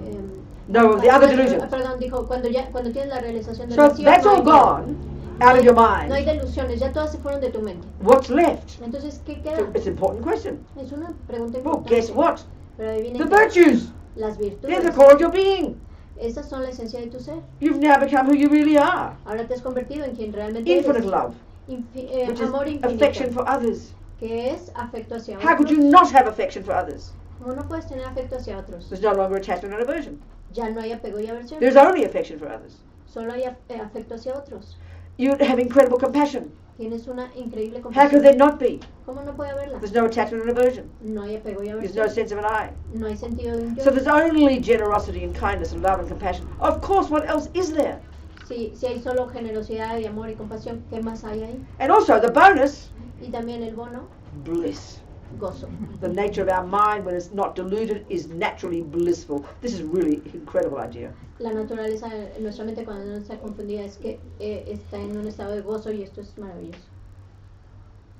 Em, No, the other delusions. Perdón, dijo, cuando tienes la realización del So vacío, that's no hay all miedo. gone out of your No hay mind. delusiones, ya todas se fueron de tu mente. What's left? Entonces, ¿qué queda? It's an important question. Es una pregunta Well, importante. guess what? Pero adivinen The qué. virtues. Las They're the virtudes. core of your being. Esas son la esencia de tu ser. You've now become who you really are. Ahora te has convertido en quien realmente Infinite eres. love, which is Amor infinito. affection for others. Que es afecto hacia How could otros. you not have affection for others? ¿Cómo no puedes tener afecto hacia otros? There's no longer attachment and aversion. Ya no hay apego y aversión. There's only affection for others. Solo hay afecto hacia otros. You have incredible compassion. Tienes una increíble How could there compasión. not be? ¿Cómo no puede haberla? There's no attachment and aversion. No hay apego y There's no aversión. sense of an I. No hay sentido de un yo. So there's only generosity and kindness and love and compassion. Of course, what else is there? Si hay solo generosidad y amor y compasión, ¿qué más hay ahí? And also the bonus, Y también el bono, bliss. gozo. The nature of our mind when it's not deluded is naturally blissful. This is really an incredible idea. La naturaleza de nuestra mente cuando no está confundida es que está en un estado de gozo y esto es maravilloso.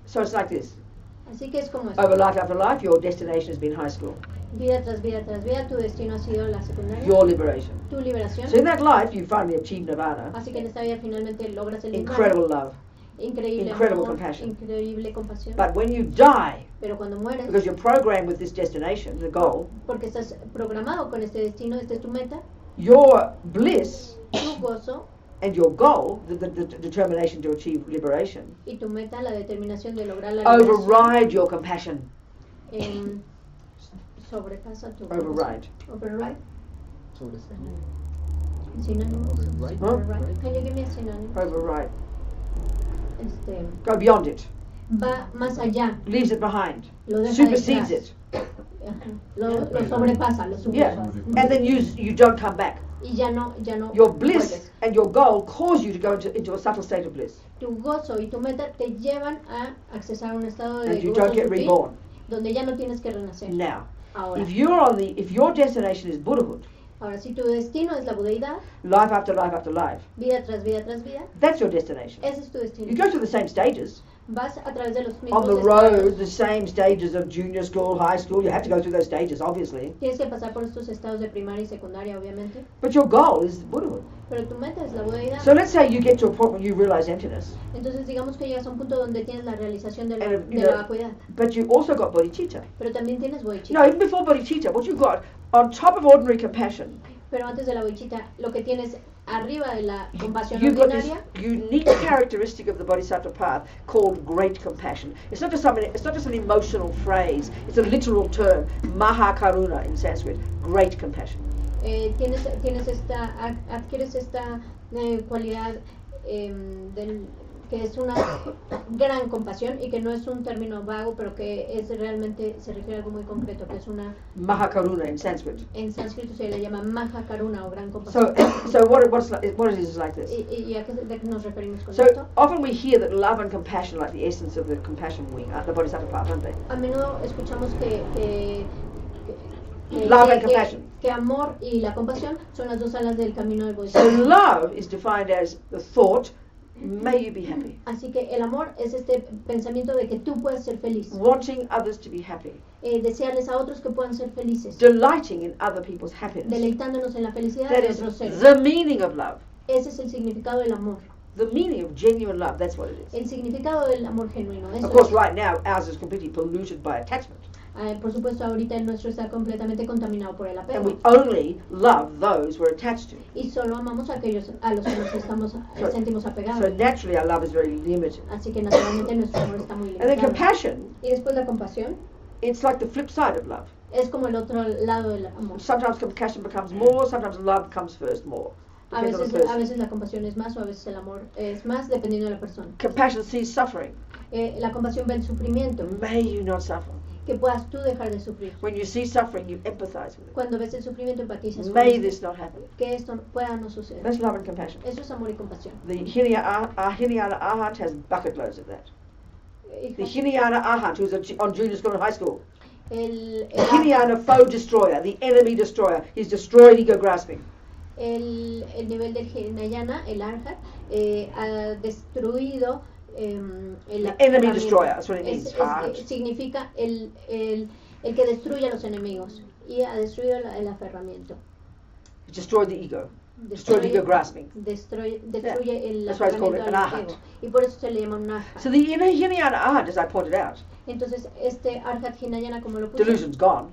So it's like this. Así que es como esto. Over life after life, your destination has been high school. Vida tras vida tras vida, tu destino ha sido la secundaria, Your liberation. tu liberación. So in that life, you finally achieve nirvana. Así que en esta vida finalmente logras el nirvana. Incredible love. Increíble incredible amor, compassion. increíble compasión. But when you die, Pero cuando mueres, because you're programmed with this destination, the goal, porque estás programado con este destino, esta es tu meta, your bliss tu gozo and your goal, the determination to achieve liberation, y tu meta, la determinación de lograr la liberación, override your compassion. sobrepasa tu Override. Override. Sobre Sinónimos. Override. Huh? Override. Can you give me a synonym? Override. Este, Go beyond it. va más allá, Leaves it behind. lo deja Supersedes detrás. it. Ajá. Lo sobrepasa, lo Yeah. supera. And then you don't come back. Y ya no Your bliss vuelves. and your goal cause you to go into a subtle state of bliss. Tu gozo y tu meta te llevan a accesar a un estado de And you gozo don't get sutil, reborn. donde ya no tienes que renacer. Now, Ahora, if your destination is Buddhahood, ahora, si tu destino es la budeidad, life after life after life, vida tras vida tras vida, that's your destination. ese es tu destino. You go through the same stages. Vas a través de los On mismos the road, estados. the same stages of junior school, high school, you have to go through those stages, obviously. Tienes que pasar por estos estados de primaria y secundaria, obviamente. But your goal is Buddhahood. Pero tu meta es la budeidad. So let's say you get to a point where you realize emptiness, Entonces digamos que llegas a un punto donde tienes la realización de la, And, you de know, la vacuidad. but you also got bodhicitta. Pero también tienes No, bodhicitta. even before bodhicitta, what you got, on top of ordinary compassion, Pero antes de la bodhicitta, lo que tienes arriba de la compasión you've got this ordinaria, unique characteristic of the bodhisattva path called great compassion. It's not just an emotional phrase, it's a literal term, mahakaruna in Sanskrit, great compassion. adquieres esta cualidad que es una gran compasión y que no es un término vago, pero que es realmente se refiere a algo muy concreto, que es una, Mahakaruna in Sanskrit. en sánscrito se le llama maha karuna o gran compasión. So what it is like this. ¿Y a qué nos referimos con So esto? often we hear that love and compassion are like the essence of the compassion wing, the bodhisattva path, aren't they? A menudo escuchamos Love and compassion. que amor y la compasión son las dos alas del camino del So bodhisattva. love is defined as the thought, may you be happy. Así que el amor es este pensamiento de que tú puedes ser feliz, Wanting others to be happy. desearles a otros que puedan ser felices, Delighting in other people's happiness. deleitándonos en la felicidad That de is otros seres. the meaning of love. Ese es el significado del amor, The meaning of genuine love, that's what it is. el significado del amor genuino. Eso Of course, es. right now, ours is completely polluted by attachment. Por supuesto, ahorita el nuestro está completamente contaminado por el And apego we only love those we're attached to. y solo amamos a aquellos a los que nos sentimos apegados. So naturally, our love is very limited. Así que naturalmente nuestro amor está muy And then limitado. compassion, Y después la compasión it's like the flip side of love. es como el otro lado del amor. Sometimes compassion becomes more, sometimes love comes first more. A Depends on the veces person. la compasión es más o a veces el amor es más, dependiendo de la persona. Compassion sees suffering. La compasión ve el sufrimiento, May you not suffer. que puedas tú dejar de sufrir. When you see suffering, you empathize with it. Cuando ves el sufrimiento, empatizas con May esto, this not happen. que esto pueda no suceder. That's love and compassion. Eso es amor y compasión. The Hinayana Arhat has bucket loads of that. The Hinayana Arhat, who's on junior school and high school. El, The Hinayana foe destroyer, the enemy destroyer. He's destroyed ego grasping. el nivel del Hinayana, el Arhat, ha destruido el The enemy aferramiento. destroyer, that's what it means. Heart. Significa el que destruye a los enemigos y ha destruido el aferramiento. He's destroyed the ego. Destroyed ego grasping. Destruye el That's why it's called aferramiento an al arhat. ego. Y por eso se le llama un Arhat. So the Hinayana Arhat, as I pointed out, Entonces, este Arhat Hinayana, como lo puse, delusion's gone.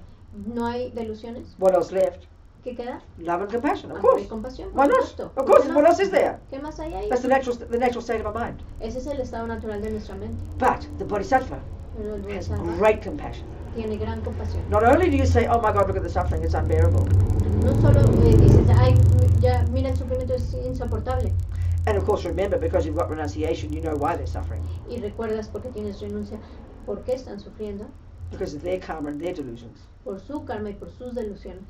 no hay delusiones. What else left? ¿Qué queda? Love and compassion, of Amor y course. compasión. Why por not? supuesto. Of course, ¿Por qué what no? else is there? ¿Qué más hay ahí? That's the natural state of our mind. Ese es el estado natural de nuestra mente. But the Bodhisattva Pero el has Bodhisattva great compassion. tiene gran compasión. Not only do you say, oh my God, look at the suffering, it's unbearable. No solo dices, ay, ya, mira, el sufrimiento es insoportable. And of course, remember, because you've got renunciation, you know why they're suffering. Y recuerdas porque tienes renuncia, por qué están sufriendo, Because of their karma and their delusions. por su karma y por sus delusiones.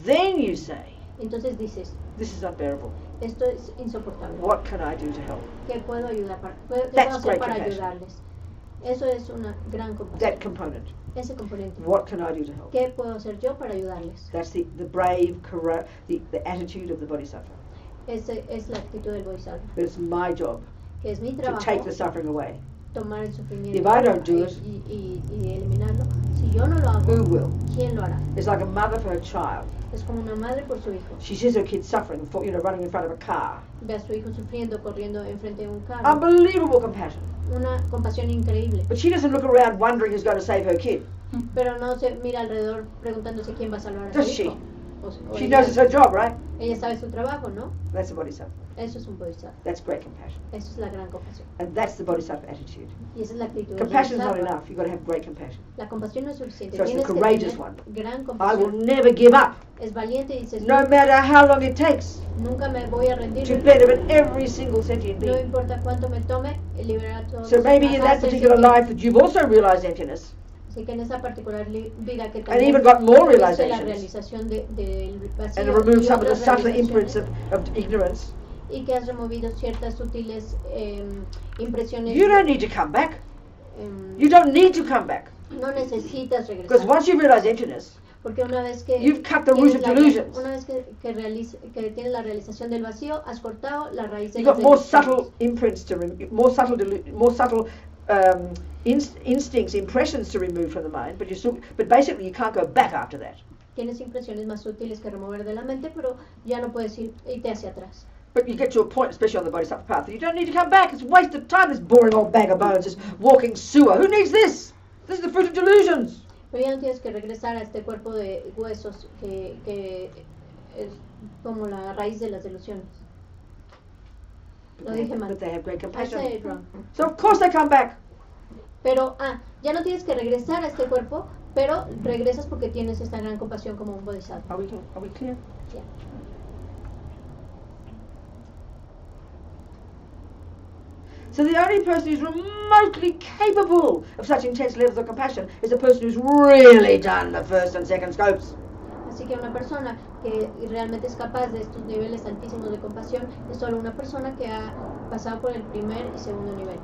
Then you say, Entonces dices, this is unbearable. esto es insoportable. What can I do to help? ¿Qué puedo ayudar para, qué puedo That's hacer great para compassion. ayudarles? Eso es una gran compasión. That component. Ese componente. What can I do to help? ¿Qué puedo hacer yo para ayudarles? That's the brave, the attitude of the bodhisattva. Esa es la actitud del bodhisattva, But it's my job que es mi to trabajo take the suffering away. tomar el sufrimiento If I don't do y, it, y eliminarlo. Si yo no lo hago, who will? ¿quién lo hará? It's like a mother for her child. Es como una madre por su hijo. She sees her kid suffering, running in front of a car. Ve a su hijo sufriendo, corriendo enfrente de un carro. Unbelievable compassion. Una compasión increíble. But she doesn't look around wondering who's going to save her kid. Pero no se mira alrededor preguntándose quién va a salvar a su Does she? hijo. O She ella, knows it's her job, right? ella sabe su trabajo, ¿no? That's the bodhisattva. Eso es un bodhisattva. That's great compassion. Eso es la gran compasión. And that's the bodhisattva attitude. Y esa es la actitud del Compassion is not bodhisattva. enough. You've got to have great compassion. La compasión no es suficiente. So it's the Tienes que courageous tener one. gran I will compasión. never give up, Es valiente y dices, no matter how long it takes, nunca me voy a rendir. to benefit every single sentient No being. importa cuánto me tome, liberar a todos. So maybe in that particular life that you've also realized emptiness, Así que en esa particular vida que and even got more tuviste la realizations, realización del vacío and removed y some of the otras subtler imprints realizaciones, of ignorance, y que has removido ciertas sutiles impresiones. you don't need to come back. em, You don't need to come back. no necesitas Because regresar. once you realize emptiness, Porque una vez que you've cut the tienes root of la- delusions. una vez que tienes la realización del vacío, has cortado la raíz de You've las got more delusiones. subtle imprints to remove, more subtle instincts, impressions to remove from the mind, but basically you can't go back after that. Tienes impresiones más útiles que remover de la mente, pero ya no puedes irte hacia atrás. But you get to a point, especially on the bodhisattva path, that you don't need to come back. It's a waste of time, this boring old bag of bones, this walking sewer. Who needs this? This is the fruit of delusions. Pero ya no tienes que regresar a este cuerpo de huesos que es como la raíz de las delusiones. Lo dije mal. But they have great I said compassion. it wrong. So of course they come back. Pero, ya no tienes que regresar a este cuerpo, pero regresas porque tienes esta gran compasión como un bodhisattva. Are we clear? Yeah. So the only person who's remotely capable of such intense levels of compassion is the person who's really done the first and second scopes. Así que una persona que realmente es capaz de estos niveles altísimos de compasión es solo una persona que ha pasado por el primer y segundo nivel.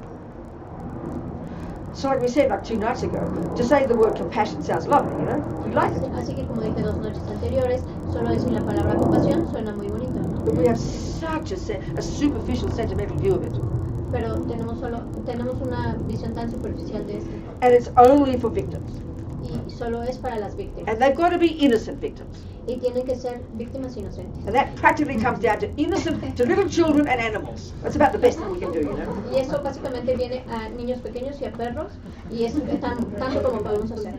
So like we said like 2 nights ago, to say the word compassion sounds lovely, you know? We like it. Así que como dije 2 noches anteriores, solo decir la palabra compasión suena muy bonito, But we have such a superficial, sentimental view of it. pero tenemos una visión tan superficial de esto And it's only for victims. y solo es para las víctimas And they've got to be innocent victims. y tienen que ser víctimas inocentes. And that practically comes down to to little children and animals. That's about the best thing we can do, you know? Y eso básicamente viene a niños pequeños y a perros y es tanto como podemos hacer.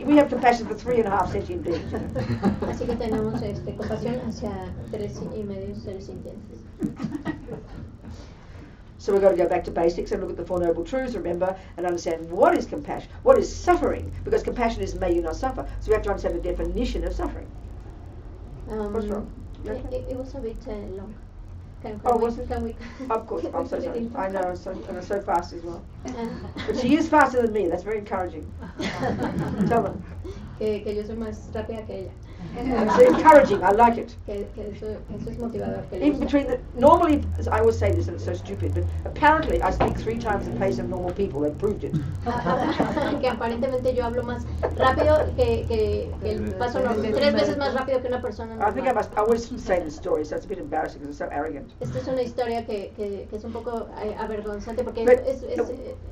We have compassion for 3.5 sentient beings. You know? Así que tenemos compasión hacia 3.5 seres sintientes. So we've got to go back to basics and look at the Four Noble Truths, remember, and understand what is compassion, what is suffering, because compassion is may you not suffer. So we have to understand the definition of suffering. What's wrong? You okay? It was a bit long. Was it? Can we? Of course, I'm so sorry. I know, and I'm so fast as well. Uh, But she is faster than me, that's very encouraging. Tell them. que yo soy más rápida que ella. It's encouraging, I like it. Que eso es motivador. Que le Even gusta. normally, I always say this and it's so stupid, but apparently I speak 3 times the pace of normal people, they've proved it. Que aparentemente yo hablo más rápido que el paso normal, 3 veces más rápido que una persona I think I normal. always say this story, so it's a bit embarrassing because it's so arrogant. Esta es una historia que es un poco avergonzante porque But es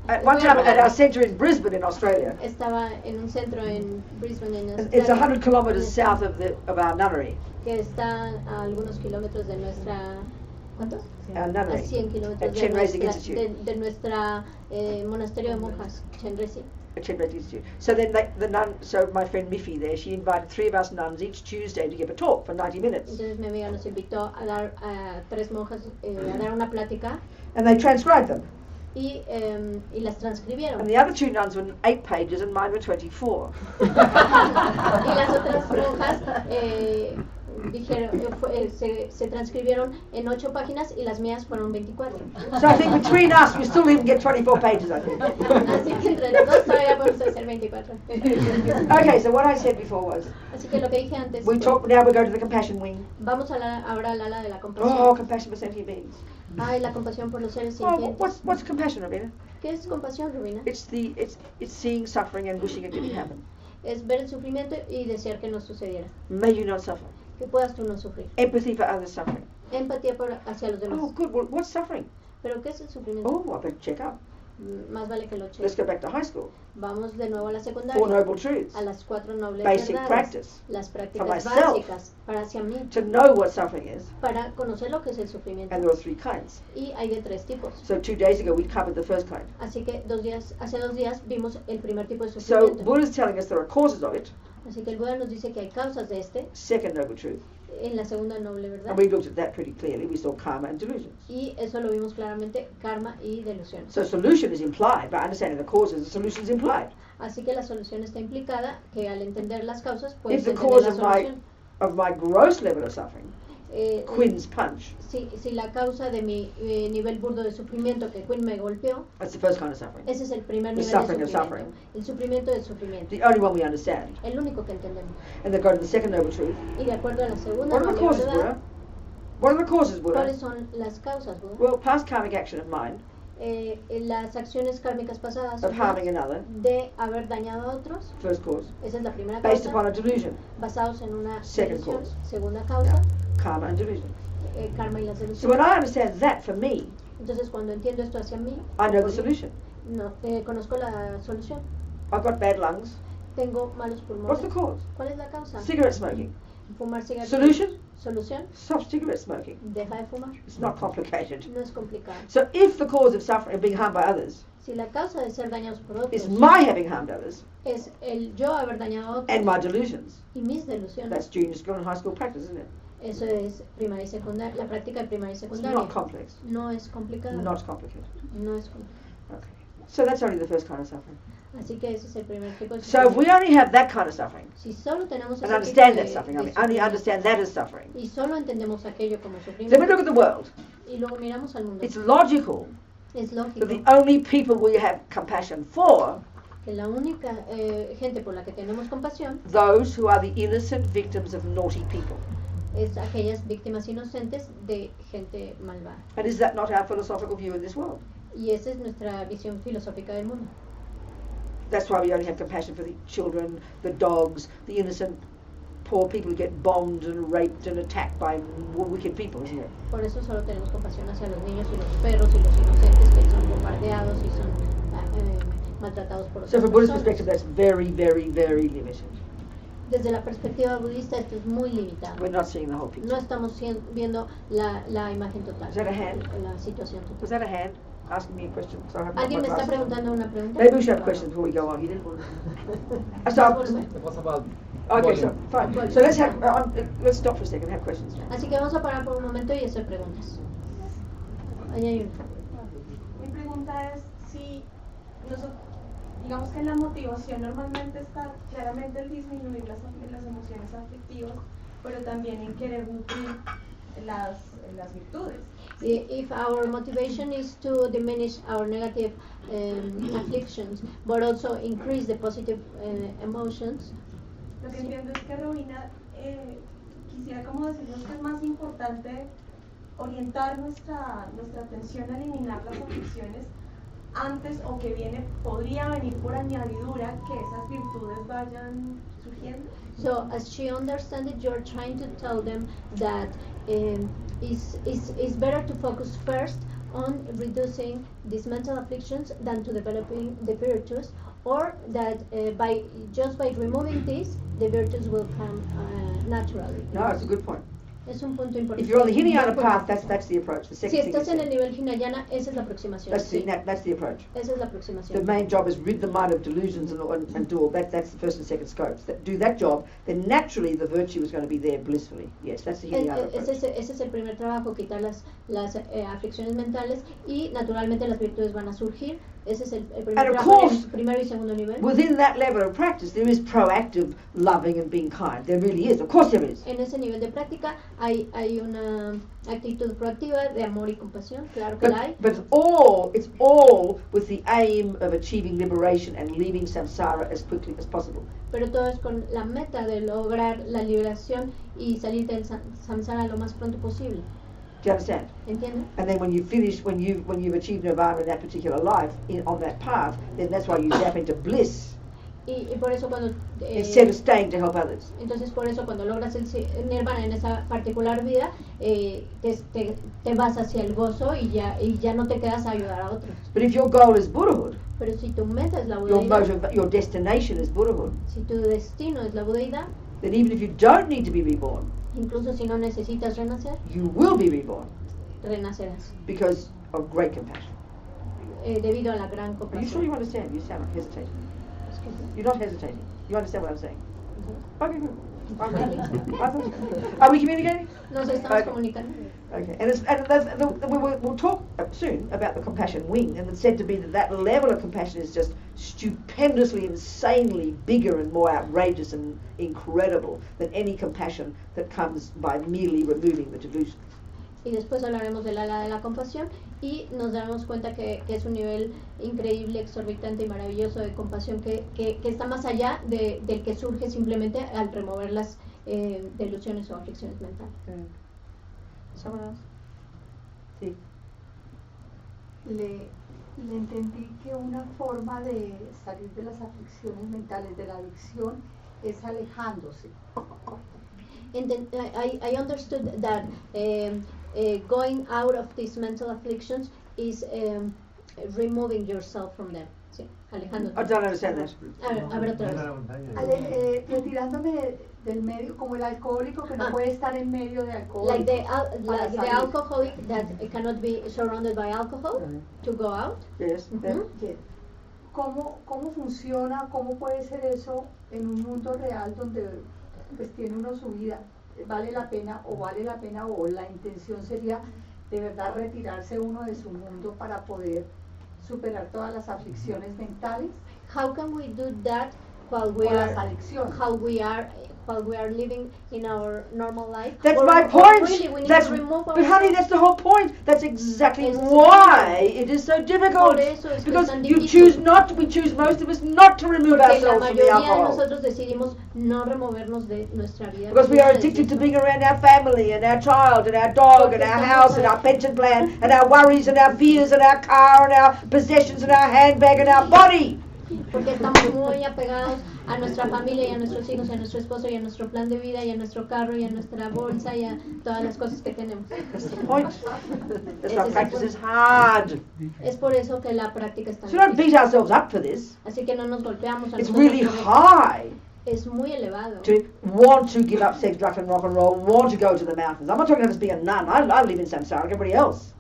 at muy one time at our arrogante. centre in Brisbane in Australia, Estaba en un centro en Brisbane, en it's Australia, 100 kilometres south of our nunnery. que está a algunos kilómetros de nuestra, ¿cuántos? Our A nunnery 100 kilómetros at Chen Racing nuestra, Institute. de nuestra monasterio de monjas, Chen Racing. At Chen Racing Institute. So then so my friend Miffy there, she invited 3 of us nuns each Tuesday to give a talk for 90 minutes. Entonces mi amiga nos invitó a dar a 3 monjas a dar una plática And they transcribed them. y las transcribieron. And the other 2 nuns were 8 pages and mine were 24. Y las otras monjas se transcribieron en 8 páginas y las mías fueron 24. So I think between us, we still even get 24 pages, I think. Así que entre los dos todavía podemos hacer 24. Okay, so what I said before was, Así que lo que dije antes, now we go to the compassion wing. vamos ahora al ala de la Oh, compasión. compassion for sentient beings. Ay, la compasión por los seres Oh, sintientes. what's compassion, Robina? ¿Qué es compasión, Robina? It's seeing suffering and wishing it didn't happen. Es ver el sufrimiento y desear que no sucediera. May you not suffer. Que puedas tú no sufrir. Empathy for others suffering. Empatía hacia los demás. Oh, good. Well, what's suffering? ¿Pero qué es el sufrimiento? Oh, I better check up. Más vale que lo Let's cheques. go back to high school. Vamos de nuevo a la 4 secundaria. noble truths. A las 4 nobles Basic verdades. practice. Las For prácticas myself. básicas para hacia mí. To know what suffering is. Para conocer lo que es el sufrimiento. And there are 3 kinds. Y hay de 3 tipos. So 2 days ago we covered the first kind. Así que hace 2 días vimos el primer tipo de So sufrimiento. Buddha's telling us there are causes of it. Así que el Buda nos dice que hay causas de este Second noble truth. en la segunda noble verdad. And we looked at that pretty clearly. We saw karma and delusions. Y eso lo vimos claramente, karma y delusiones. So solution is implied. By understanding the causes, the solution is implied. Así que la solución está implicada, que al entender las causas puedes If the entender cause la solución. of my gross level of suffering, Quinn's punch, Si la causa de mi nivel burdo de sufrimiento, que Quinn me golpeó, that's the first kind of suffering. ese es el primer The nivel de suffering of sufrimiento. El sufrimiento del sufrimiento. The only one we understand. El único que entendemos. And then go to the second noble truth. Y de acuerdo a la segunda What are the noble causes, verdad, Buddha? What are the causes, Buddha? ¿cuáles son las causas, Buda? Well, past karmic action of mine, Las acciones kármicas pasadas of harming another, de haber dañado a otros, first cause, esa es la primera based causa, upon a delusion, basados en una Second delusión. cause. Segunda causa, karma and delusion. Karma y las So when delusiones. I understand that for me, Entonces cuando entiendo esto hacia mí, I know the solution. no, conozco la solución. I've got bad lungs. Tengo malos What's the pulmones. cause? ¿Cuál es la causa? Cigarette smoking. Fumar cigarrillos. Solution? Solución, Stop cigarette smoking. deja de fumar. It's not complicated. No es complicado. So if the cause of suffering, of being harmed by others, Si la causa de ser dañados por otros is my having harmed others es el yo haber dañado a otros and my delusions, y mis delusiones, that's junior school and high school practice, isn't it? eso es primaria y secundaria, la práctica de primaria y It's secundaria. not complex. No es complicado. Not complicated. No es complicado. Okay. So that's only the first kind of suffering. Así que ese es el primer tipo de So if we only have that kind of suffering Si solo tenemos and ese understand tipo that suffering, I de mean, only sufrimiento, understand that as suffering, y solo entendemos aquello como then we sufrimiento look at the world. y luego miramos al mundo, It's logical es lógico that the only people we have compassion for, que la única gente por la que tenemos compasión those who are the innocent victims of naughty people. es aquellas víctimas inocentes de gente malvada. And is that not our philosophical view in this world? Y esa es nuestra visión filosófica del mundo. That's why we only have compassion for the children, the dogs, the innocent poor people who get bombed and raped and attacked by wicked people, isn't it? Por eso solo tenemos compasión hacia los niños y los perros y los inocentes que son bombardeados y son maltratados por So otras from Buddhist personas. perspective, that's very, very, very limited. Desde la perspectiva budista esto es muy limitado. We're not seeing the whole picture. No estamos viendo la imagen total, Is that a hand? la situación total. Was that a hand asking me a question? So I have ¿Alguien my me está glasses. preguntando una pregunta? Maybe we should have questions before we go on. So, It was about okay, so volume. fine. So let's stop for a second and have questions now. Así que vamos a parar por un momento y hacer preguntas. Ahí hay una. Mi pregunta es si digamos que la motivación normalmente está claramente en disminuir las emociones aflictivas, pero también en querer nutrir las virtudes. If our motivation is to diminish our negative afflictions, but also increase the positive emotions, Lo que entiendo es que Robina quisiera como decirnos que es más importante orientar nuestra atención a eliminar las aflicciones antes o que podría venir por añadidura que esas virtudes vayan surgiendo. so as she understands it, you're trying to tell them that it's better to focus first on reducing these mental afflictions than to developing the virtues, or that by removing these, the virtues will come naturally. No, it's a good point. Es un punto importante. If you're on the Hinayana path, that's the approach. The Si second thing estás is en el nivel Hinayana, esa es la aproximación. that's Sí, the approach. esa es la The aproximación. main job is rid the mind of delusions and do all that. That's the first and second scopes. Do that job, then naturally the virtue is going to be there blissfully. Yes, that's the Hinayana approach. Ese es el primer trabajo, quitar las aflicciones mentales y naturalmente las virtudes van a surgir. Ese es el primer And of trabajo course, en el primero y segundo nivel. Within that level of practice, there is proactive loving and being kind. There really is. Of course there is. En ese nivel de práctica hay una actitud proactiva de amor y compasión, claro que la hay. But it's all with the aim of achieving liberation and leaving samsara as quickly as possible. Pero todo es con la meta de lograr la liberación y salir del samsara lo más pronto posible. Do you understand? ¿Entiendes? And then when you finish, when you've achieved nirvana in that particular life, on that path, then that's why you zap into bliss Y por eso cuando instead of staying to help others. entonces por eso cuando logras el nirvana en esa particular vida te vas hacia el gozo y ya no te quedas a ayudar a otros. But if your goal is Buddhahood, Pero si tu meta es la your budeidad, your destination is Buddhahood, si tu destino es la budeidad, then even if you don't need to be reborn, incluso si no necesitas renacer, you will be reborn renacerás because of great compassion. Debido a la gran Are you sure you compasión. understand? You sound like hesitating. Es que sí. You're not hesitating. You understand what I'm saying? Okay, good. Are we communicating? Nos estamos Okay. comunicando. Okay, we'll talk soon about the compassion wing, and it's said to be that level of compassion is just stupendously, insanely bigger and more outrageous and incredible than any compassion that comes by merely removing the delusion. Y después hablaremos del ala de la compasión y nos daremos cuenta que es un nivel increíble, exorbitante y maravilloso de compasión que está más allá del que surge simplemente al remover las delusiones o aflicciones mentales. Someone else? Sí. Le entendí que una forma de salir de las aflicciones mentales, de la adicción, es alejándose. I understood that going out of these mental afflictions is removing yourself from them. Sí, alejándote. I don't understand that. A ver otra vez. Retirándome del medio, como el alcohólico que no puede estar en medio de alcohol. Like the para salir. alcoholic that cannot be surrounded by alcohol to go out. Yes. Mhm. Bien. ¿Cómo funciona, cómo puede ser eso en un mundo real donde pues tiene uno su vida? ¿Vale la pena o la intención sería de verdad retirarse uno de su mundo para poder superar todas las aflicciones mentales How can we do that while we o las are adicciones? while we are living in our normal life? That's Or- my or point. really we need That's, to remove but honey, ourselves. that's the whole point. That's exactly Ese es el why punto. it is so difficult. Por eso es que Because es tan you difícil. choose not. We choose most of us not to remove Porque la ourselves from the mayoría de alcohol. nosotros decidimos no removernos de nuestra vida. Because we are addicted to being around our family and our child and our dog and our house and our pension plan and our worries and our fears and our car and our possessions and our handbag and our body. Porque estamos muy apegados a nuestra familia y a nuestros hijos y a nuestro esposo y a nuestro plan de vida y a nuestro carro y a nuestra bolsa y a todas las cosas que tenemos. That's the point. That's why Ese es el practice is punto. hard. Es por eso que la práctica es tan So we don't difícil. beat ourselves up for this. Así que no nos golpeamos a It's nosotros really por eso. high Es muy elevado. to want to give up sex, drugs and rock and roll, want to go to the mountains. I'm not talking about just being a nun. I live in samsara like everybody else.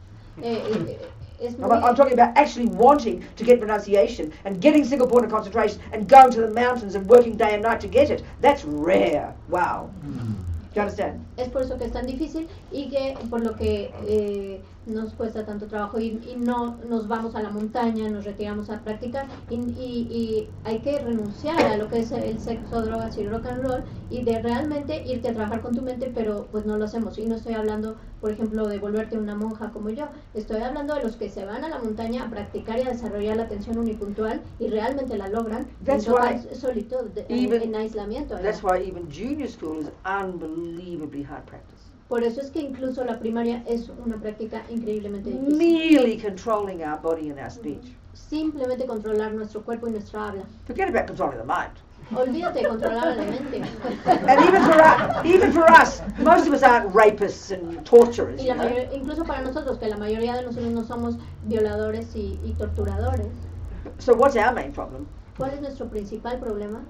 Es I'm muy, talking about actually wanting to get renunciation and getting single point of concentration and going to the mountains and working day and night to get it. That's rare. Wow. Do you understand? es por eso que es tan difícil y que por lo que nos cuesta tanto trabajo y no nos vamos a la montaña, nos retiramos a practicar y hay que renunciar a lo que es el sexo, drogas y rock and roll y de realmente irte a trabajar con tu mente, pero pues no lo hacemos. Y no estoy hablando, por ejemplo, de volverte una monja como yo, estoy hablando de los que se van a la montaña a practicar y a desarrollar la atención unipuntual y realmente la logran That's en total why solitud, even- en aislamiento. That's why even junior school is unbelievably hard practice. Por eso es que incluso la primaria es una práctica increíblemente difícil. Merely controlling our body and our speech. Simplemente controlar nuestro cuerpo y nuestra habla. Forget about controlling the mind. Olvídate de controlar a la mente. And even for us, most of us aren't rapists and torturers. Y You la know? incluso para nosotros, que la mayoría de nosotros no somos violadores y torturadores. So what's our main problem? ¿Cuál es nuestro principal problema?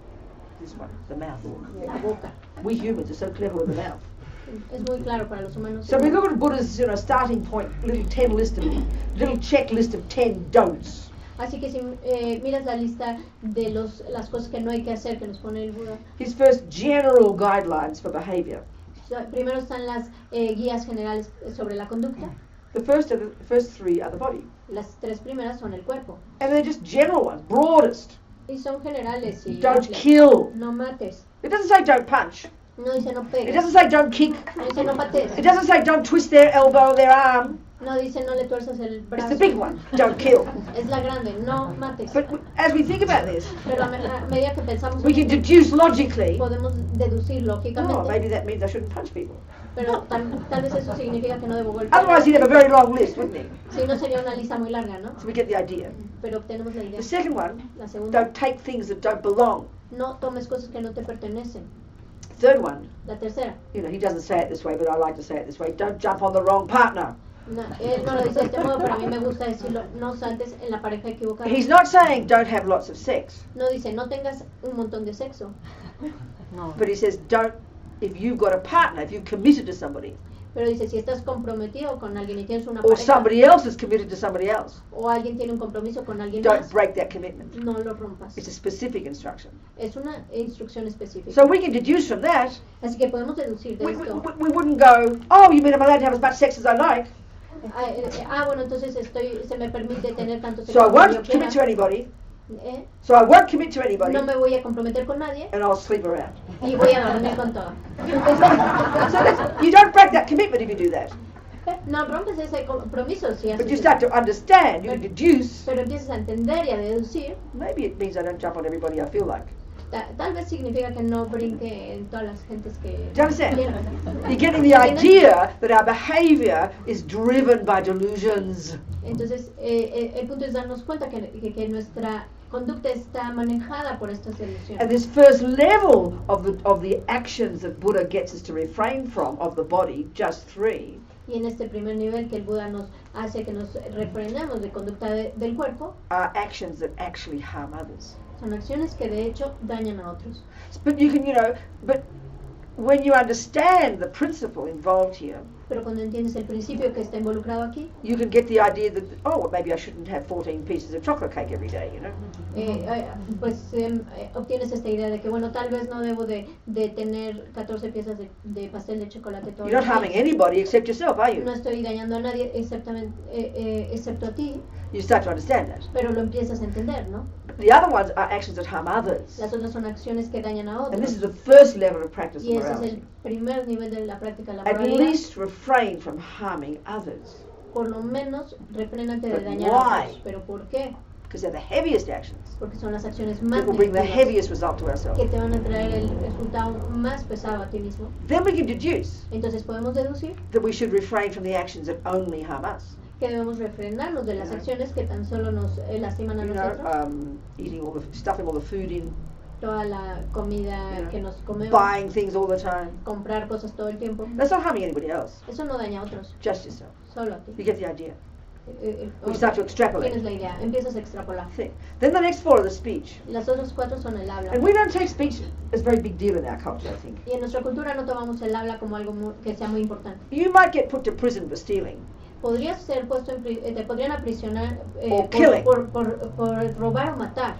This one, the mouth. La boca. We humans are so clever with the mouth. Es muy claro para los humanos. So we look at Buddha's starting point, little checklist of 10 don'ts. Así que si miras la lista de las cosas que no hay que hacer que nos pone el Buda, His first general guidelines for behavior. primero están las guías generales sobre la conducta. The first three are the body. Las tres primeras son el cuerpo. And they're just general ones, broadest. Y son generales. Y Don't amplias. kill. No mates. It doesn't say don't punch. No dice no It pegues. doesn't say don't kick. No dice no patees. It doesn't say don't twist their elbow or their arm. No dice no le tuerzas el It's brazo. the big one, don't kill. Es la grande, no mates. But as we think about this, Pero a medida que pensamos we can en esto, deduce logically, podemos deducir oh, lógicamente. maybe that means I shouldn't punch people. Pero tal vez eso significa que no debo golpear. Otherwise he'd have a very long list, wouldn't he? Si no, sería una lista muy larga, ¿no? So we get the idea. Pero obtenemos la idea. The second one, La segunda, don't take things that don't belong. no tomes cosas que no te pertenecen. Third one, La tercera, he doesn't say it this way, but I like to say it this way, don't jump on the wrong partner. no, él no lo dice de este modo, pero a mí me gusta decirlo, no saltes en la pareja equivocada. He's not saying don't have lots of sex, No dice, no tengas un montón de sexo, but he says don't, if you've got a partner, if you've committed to somebody, pero dice, si estás comprometido con alguien y tienes una or pareja, somebody else is committed to somebody else, o alguien tiene un compromiso con alguien don't más, break that commitment. no lo rompas. It's a specific instruction. Es una instrucción específica. So we can deduce from that, Así que podemos deducir de esto. we wouldn't go, oh, you mean I'm allowed to have as much sex as I like, Bueno, entonces se me permite tener tanto so I sexo como yo won't commit to quiera. anybody, ¿Eh? so I won't commit to anybody, No me voy a comprometer con nadie and I'll sleep around. y voy a dormir con todo. So you don't break that commitment if you do that, No rompes ese compromiso si but you haces start eso. to understand, you deduce, Pero empiezas a entender y a deducir. maybe it means I don't jump on everybody I feel like. Tal vez significa que no brinque en todas las gentes que Do you understand? quiero. You're getting the idea that our behavior is driven by delusions. Entonces, el punto es darnos cuenta que nuestra conducta está manejada por estas And delusiones. this first level of the actions that Buddha gets us to refrain from of the body, just three, Y en este primer nivel que el Buda nos hace que nos refrenemos de conducta del cuerpo, are actions that actually harm others. son acciones que de hecho dañan a otros. But you can, but when you understand the principle involved here, Pero cuando entiendes el principio que está involucrado aquí, you can get the idea that, oh, well, maybe I shouldn't have 14 pieces of chocolate cake every day, obtienes esta idea de que, bueno, tal vez no debo de tener 14 piezas de pastel de chocolate todos You're not los harming días. anybody except yourself, are you? No estoy dañando a nadie excepto a ti, You start to understand that. pero lo empiezas a entender, ¿no? The other ones are actions that harm others. Las otras son acciones que dañan a And this is otros. the first level of practice Y of ese es morality. el primer nivel de la práctica de la At moralidad. least refrain from harming others, Por lo menos refrénate de But dañar why? a otros. ¿Pero por qué? because they're the heaviest actions Porque son las acciones más that will bring the negativas heaviest result to ourselves. que te van a traer el resultado más pesado a ti mismo. Then we can deduce Entonces podemos deducir that we should refrain from the actions that only harm us. que debemos refrenarnos de las Yeah. acciones que tan solo nos lastiman a nosotros. Eating stuffing all the food in, Toda la comida Yeah. que nos comemos, buying things all the time. comprar cosas todo el tiempo. That's not harming anybody else, Eso no daña a otros, just yourself. solo a ti. You get the idea. We O- start to extrapolate. Tienes la idea, empiezas a extrapolar. Thing. Then the next four are the speech. Las otras cuatro son el habla. And we don't take speech as a very big deal in our culture, I think. Y en nuestra cultura no tomamos el habla como algo que sea muy importante. You might get put to prison for stealing. Podrías ser puesto te podrían aprisionar Or killing. por robar o matar,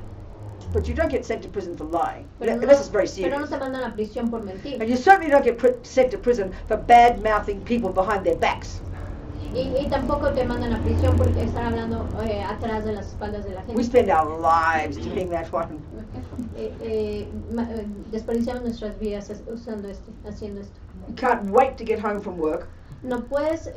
But you don't get sent to prison for lying. pero no, Unless it's very pero no serious. te mandan a prisión por mentir. And you certainly don't get sent to prison for bad-mouthing people behind their backs. Y tampoco te mandan a prisión porque están hablando atrás de las espaldas de la We gente. spend our lives doing that one. Desperdiciamos nuestras vidas haciendo esto. You can't wait to get home from work No puedes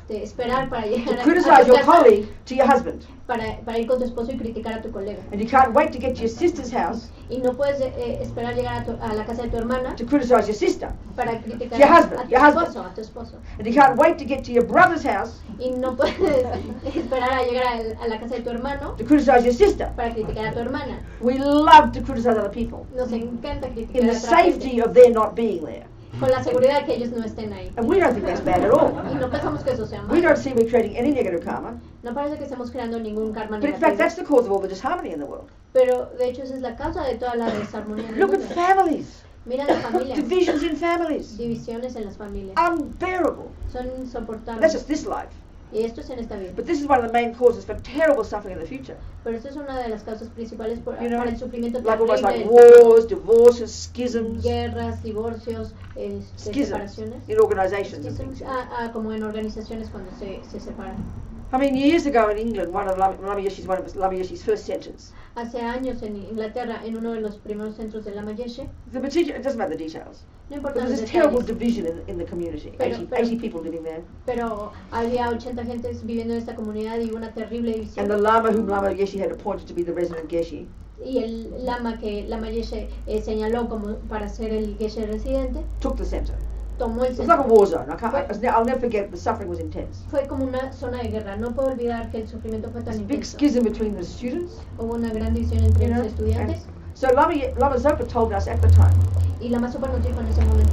esperar para to llegar a criticize tu your casa colleague to your husband. para ir con tu esposo y criticar a tu colega. And you can't wait to get to your sister's house Y no puedes esperar llegar a la casa de tu hermana to criticize your sister. para criticar Your husband, a tu your husband. esposo, a tu esposo. And you can't wait to get to your brother's house Y no puedes esperar a llegar a la casa de tu hermano to criticize your sister. para criticar a tu hermana. We love to criticize other people Nos encanta in criticar the a otra gente, safety of their not being there. con la seguridad de que ellos no estén ahí. And we don't think that's bad at all. Y no pensamos que eso sea We malo. don't see we're creating any negative karma. No parece que estemos creando ningún karma But in fact, negativo. that's the cause of all the disharmony in the world. Pero de hecho esa es la causa de toda la desarmonía en el Look at mundo. families. Mira las familias. Divisions in families. Divisiones en las familias. Unbearable. Son And insoportables. that's just this life. Y esto es en esta vida. But this is one of the main causes for terrible suffering in the future. Pero esto es una de las causas principales You know, para el sufrimiento like almost like terrible. wars, divorces, schisms, Guerras, divorcios, schisms separaciones. in organizations and Schisms, things. You know. como en organizaciones cuando se separan. I mean, years ago in England, one of Lama Yeshe's first sentence. Hace años en Inglaterra, en uno de los primeros centros de Lama Yeshe, The material, it doesn't matter the details. no But importa there was los this terrible detalles, division in the community. Pero- 80 people living there. pero había 80 gentes viviendo en esta comunidad y hubo una terrible And the división. Lama whom Lama Yeshe had appointed to be the resident Geshe Y el lama que Lama Yeshe señaló como para ser el Geshe residente, took the center. tomó el It was like a centro. war zone. I'll never forget, the suffering was intense. Fue como una zona de guerra. No puedo olvidar que el sufrimiento fue tan This big intenso. schism between the students. Hubo una gran división entre You know, los estudiantes. So Lama Zopa told us at the time, Y Lama Zopa nos dijo en ese momento,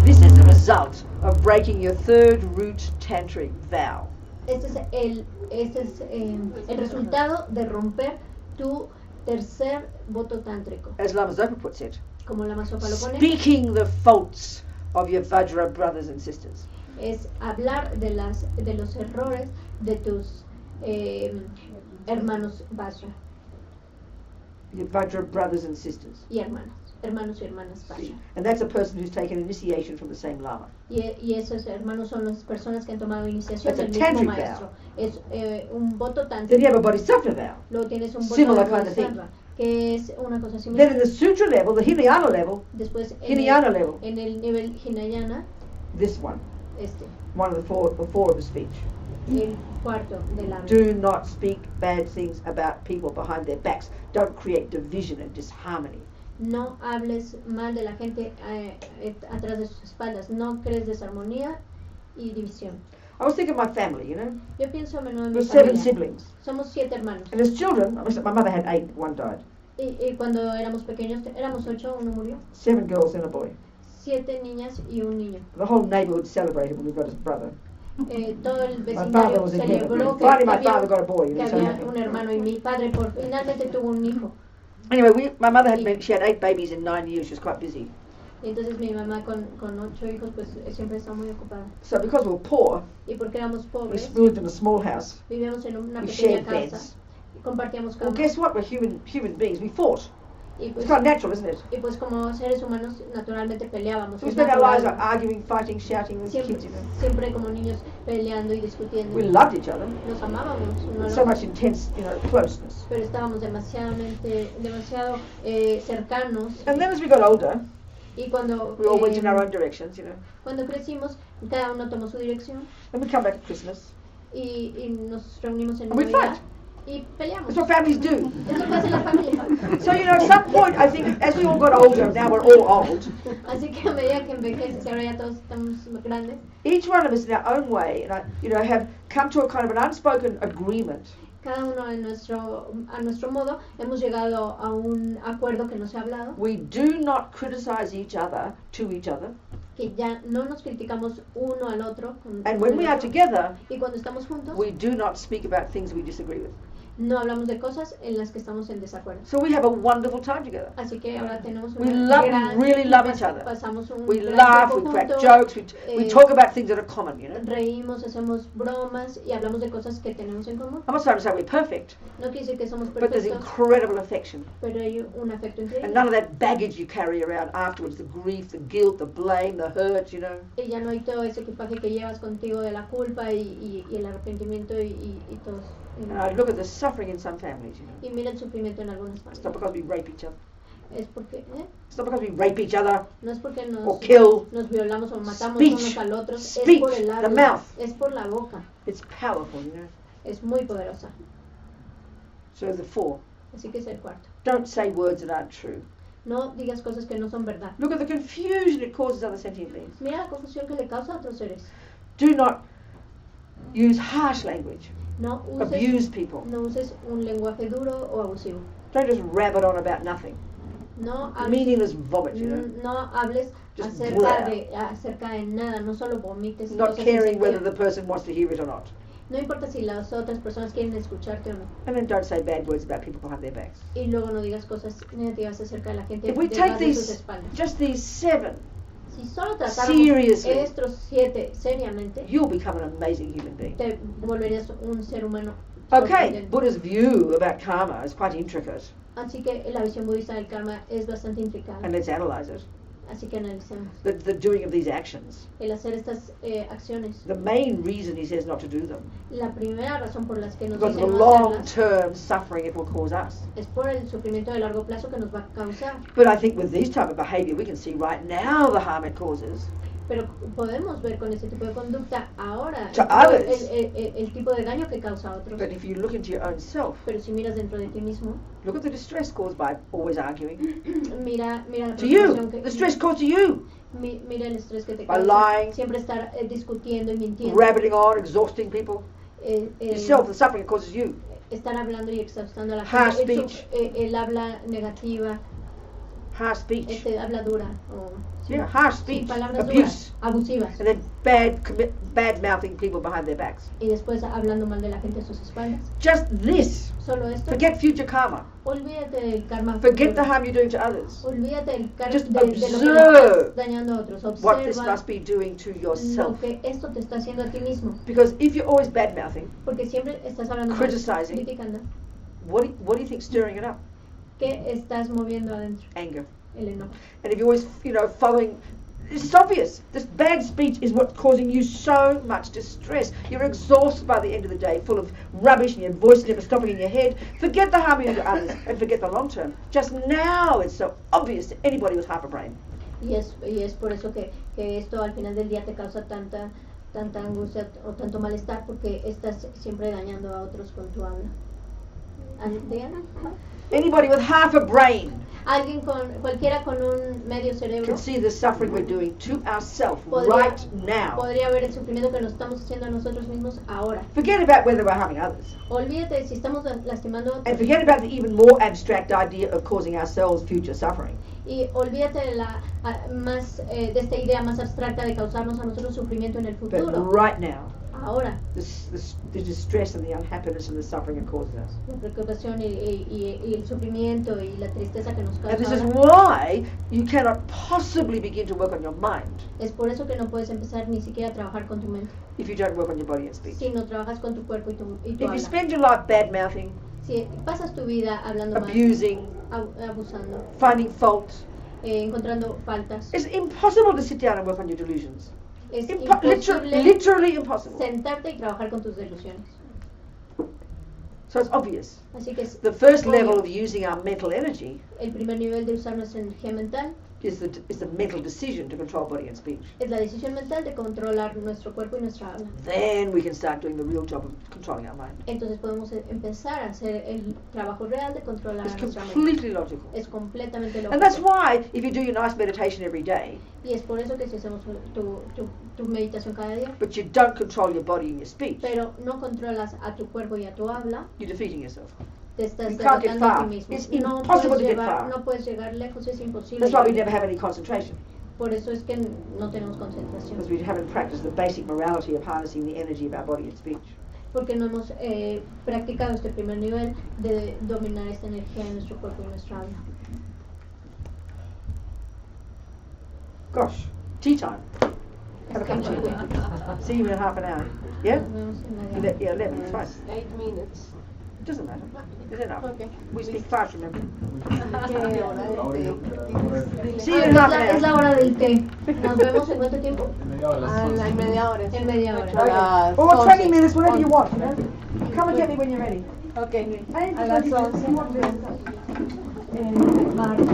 this is the result of breaking your third root tantric vow. este es el resultado de romper tu tercer voto tántrico. As Lama Zopa puts it, Como Lama Zopa lo pone, speaking the faults of your Vajra brothers and sisters. es hablar de los errores de tus hermanos Vajra Your Vajra brothers and sisters. y hermanos y hermanas Vajra. See? And that's a person who's taken initiation from the same Lama. Y esos hermanos son las personas que han tomado iniciación That's a del mismo tantric maestro. Es un voto Then you tántrico. have a Bodhisattva vow. Luego tienes un voto Similar de kind of thing. bodhisattva, que es una cosa Then in similar. the sutra level, the Hinayana level, Después Hinayana level, en el nivel Hinayana, this one, one of the four of the speech. el cuarto del habla. Do not speak bad things about people behind their backs. Don't create division and disharmony. No hables mal de la gente atrás de sus espaldas. No crees desarmonía y división. I was thinking of my family, you know. Yo pienso a menudo en There mi were 7 familia. siblings. Somos 7 hermanos. And as children, my mother had 8, one died. Y cuando éramos pequeños, éramos 8, uno murió. 7 girls and a boy. 7 niñas y un niño. The whole neighborhood celebrated when we got his brother. Todo el My father vecindario was in heaven. celebró que Finally, my father got a boy. que He was so había happy. un hermano y mi padre finalmente tuvo un hijo. Anyway, my mother she had 8 babies in 9 years. She was quite busy. Y entonces mi mamá con 8 hijos pues siempre estaba muy ocupada. So because we were poor, Y porque éramos we pobres, lived in a small house. vivíamos en una We pequeña shared casa beds. y compartíamos Well, camas. guess what? We're human beings. We fought. Y It's pues, quite natural, isn't it? y pues como seres humanos naturalmente peleábamos. So we es spent our lives natural. arguing, fighting, shouting with Siempre, kids, you know. siempre como niños peleando y discutiendo. We loved each other. Nos amábamos uno al So otro, much intense, closeness. pero estábamos demasiado cercanos. And then as we got older, Y cuando, we all went in our own directions, you know. cuando crecimos, cada uno tomó su dirección Then we come back at Christmas. y nos reunimos en And we Navidad fight. y peleamos. That's what families do. Es lo que hace la familia. So, at some point, I think, as we all got older, now we're all old, Así que a medida que envejeces y ahora ya todos estamos grandes, each one of us in our own way, have come to a kind of an unspoken agreement cada uno a nuestro modo hemos llegado a un acuerdo que no se ha hablado, we do not criticize each other to each other. que ya no nos criticamos uno al otro. And when we are together, Y cuando estamos juntos, we do not speak about things we disagree with. no hablamos de cosas en las que estamos en desacuerdo. So we have a wonderful time together. Así que ahora tenemos We una really love each other. pasamos un We gran laugh, we tiempo crack juntos, jokes, we eh, talk about things that are common, reímos, hacemos bromas y hablamos de cosas que tenemos en común. I'm not trying to say we're perfect, No quiere decir que somos but there's perfectos, incredible affection. pero hay un afecto And increíble. none of that baggage you carry around afterwards, the grief, the guilt, the blame, the hurt, Y ya no hay todo ese equipaje que llevas contigo de la culpa y el arrepentimiento y todo. Look at the suffering in some families, Y mira el sufrimiento en algunas It's not familias. because we rape each other. Es porque, It's not because we rape each other. no es porque Or kill. nos violamos o matamos Speech. unos al otro, Speech, es por el the habla, mouth. es por la boca, It's powerful, es muy poderosa. So the 4. Así que es el cuarto. Don't say words that aren't true. No digas cosas que no son verdad. Look at the confusion it causes other sentient beings. Mira la confusión que le causa a otros seres. Do not use harsh language. No Abuse people. no uses un lenguaje duro o abusivo. Don't just rabbit on about nothing. No hables, Meaningless vomit, no hables Just acerca de nada, no solo vomites Not cosas sin caring whether sentido. the person wants to hear it or not. No importa si las otras personas quieren escucharte o no. And then don't say bad words about people behind their backs. Y luego no digas cosas negativas acerca de la gente If we detrás take de sus these, espaldas. just these 7, Si solo tratáramos seriously, estos 7 seriamente, you'll become an amazing human being. te volverías un ser humano. Okay, sorprendente. Buddha's view about karma is quite intricate, Así que la visión budista del karma es bastante intricada. and let's analyze it. Así que analicemos. The doing of these actions. El hacer estas acciones. The main reason he says not to do them, La primera razón por las que nos because of the dice no hacerlas long-term suffering it will cause us. es por el sufrimiento de largo plazo que nos va a causar. But I think with these type of behavior, we can see right now the harm it causes. Pero podemos ver con ese tipo de conducta ahora To others. el tipo de daño que causa a otros. But if you look into your own self, Pero si miras dentro de ti mismo, look at the distress caused by always arguing. mira la To you, preocupación que the stress caused to you. mira el estrés que te By causa. lying, Siempre estar discutiendo y mintiendo. rabbiting on, exhausting people. Yourself, the suffering it causes you. Estar hablando y exhaustando a la Harsh gente. speech. El habla negativa, Harsh speech. habla dura. Yeah, harsh Sí, speech. palabras Abuse. duras, abusivas. And then bad mouthing people behind their backs. Y después hablando mal de la gente a sus espaldas. Just this. Solo esto. Forget future karma. Olvídate del karma. Forget futuro. the harm you're doing to others. Olvídate del karma Just de lo que le observe estás dañando a otros. What this Observa must be doing to lo yourself. que esto te está haciendo a ti mismo. Because if you're always bad mouthing, Porque siempre estás hablando mal, Criticizing. criticando. what do you think's stirring it up? ¿Qué estás moviendo adentro? Anger. El enojo. And if you're always, following, it's obvious. This bad speech is what's causing you so much distress. You're exhausted by the end of the day, full of rubbish, and your voice never stopping in your head. Forget the harm you do to others, and forget the long term. Just now, it's so obvious to anybody with half a brain. Y es por eso que esto al final del día te causa tanta angustia o tanto malestar, porque estás siempre dañando a otros con tu habla. Diana. Anybody with half a brain Cualquiera con un medio cerebro can see the suffering we're doing to ourselves podría, right now. podría ver el sufrimiento que nos estamos haciendo a nosotros mismos ahora. Forget about whether we're harming others. Olvídate de si estamos lastimando a And otros. forget about the even more abstract idea of causing ourselves future suffering. Y olvídate de esta idea más abstracta de causarnos a nosotros sufrimiento en el But futuro. right now, Ahora, the distress and the unhappiness and the suffering it causes us. la preocupación y el sufrimiento y la tristeza que nos And this is causa why you cannot possibly begin to work on your mind es por eso que no puedes empezar ni siquiera a trabajar con tu mente. if you don't work on your body and speech. Si no trabajas con tu cuerpo y tu If you habla. spend your life bad mouthing, Si pasas tu vida hablando mal, abusing, abusando, finding fault, encontrando faltas, it's impossible to sit down and work on your delusions. es Literally imposible impossible. sentarte y trabajar con tus delusiones. So it's obvious. Así que es The first obvio. level of using our mental energy El primer nivel de usar nuestra energía mental is the mental decision to control body and speech. es la decisión mental de controlar nuestro cuerpo y nuestra habla. Then we can start doing the real job of controlling our mind. Entonces podemos empezar a hacer el trabajo real de controlar It's nuestra mente. completely logical. Es completamente And that's lógico. why if you do your nice meditation every day, Y es por eso que si hacemos tu meditación cada día, but you don't control your body and your speech, pero no controlas a tu cuerpo y a tu habla, you're defeating yourself. te estás You can't get derrotando a far. ti mismo. It's No impossible puedes, to get far. no puedes llegar lejos, es imposible. That's why we llegar never lejos. have any concentration, Por eso es que no tenemos concentración. because we haven't practiced the basic morality of harnessing the energy of our body and speech. Porque no hemos practicado este primer nivel de dominar esta energía en nuestro cuerpo y nuestra alma. Gosh, tea time. Have a cup of tea. See you in half an hour. Yeah? Nos vemos en la Yeah, 11, it's fine. 8 minutes. It doesn't matter. It's enough. Okay. We speak fast, remember. See Ah, you in half an es la hour. hora del té. Nos vemos en cuánto tiempo. En media hora. En media hora. Las Or 20 11. minutes, whatever you want. Come and get me when you're ready. Ok. A las 11. Marzo.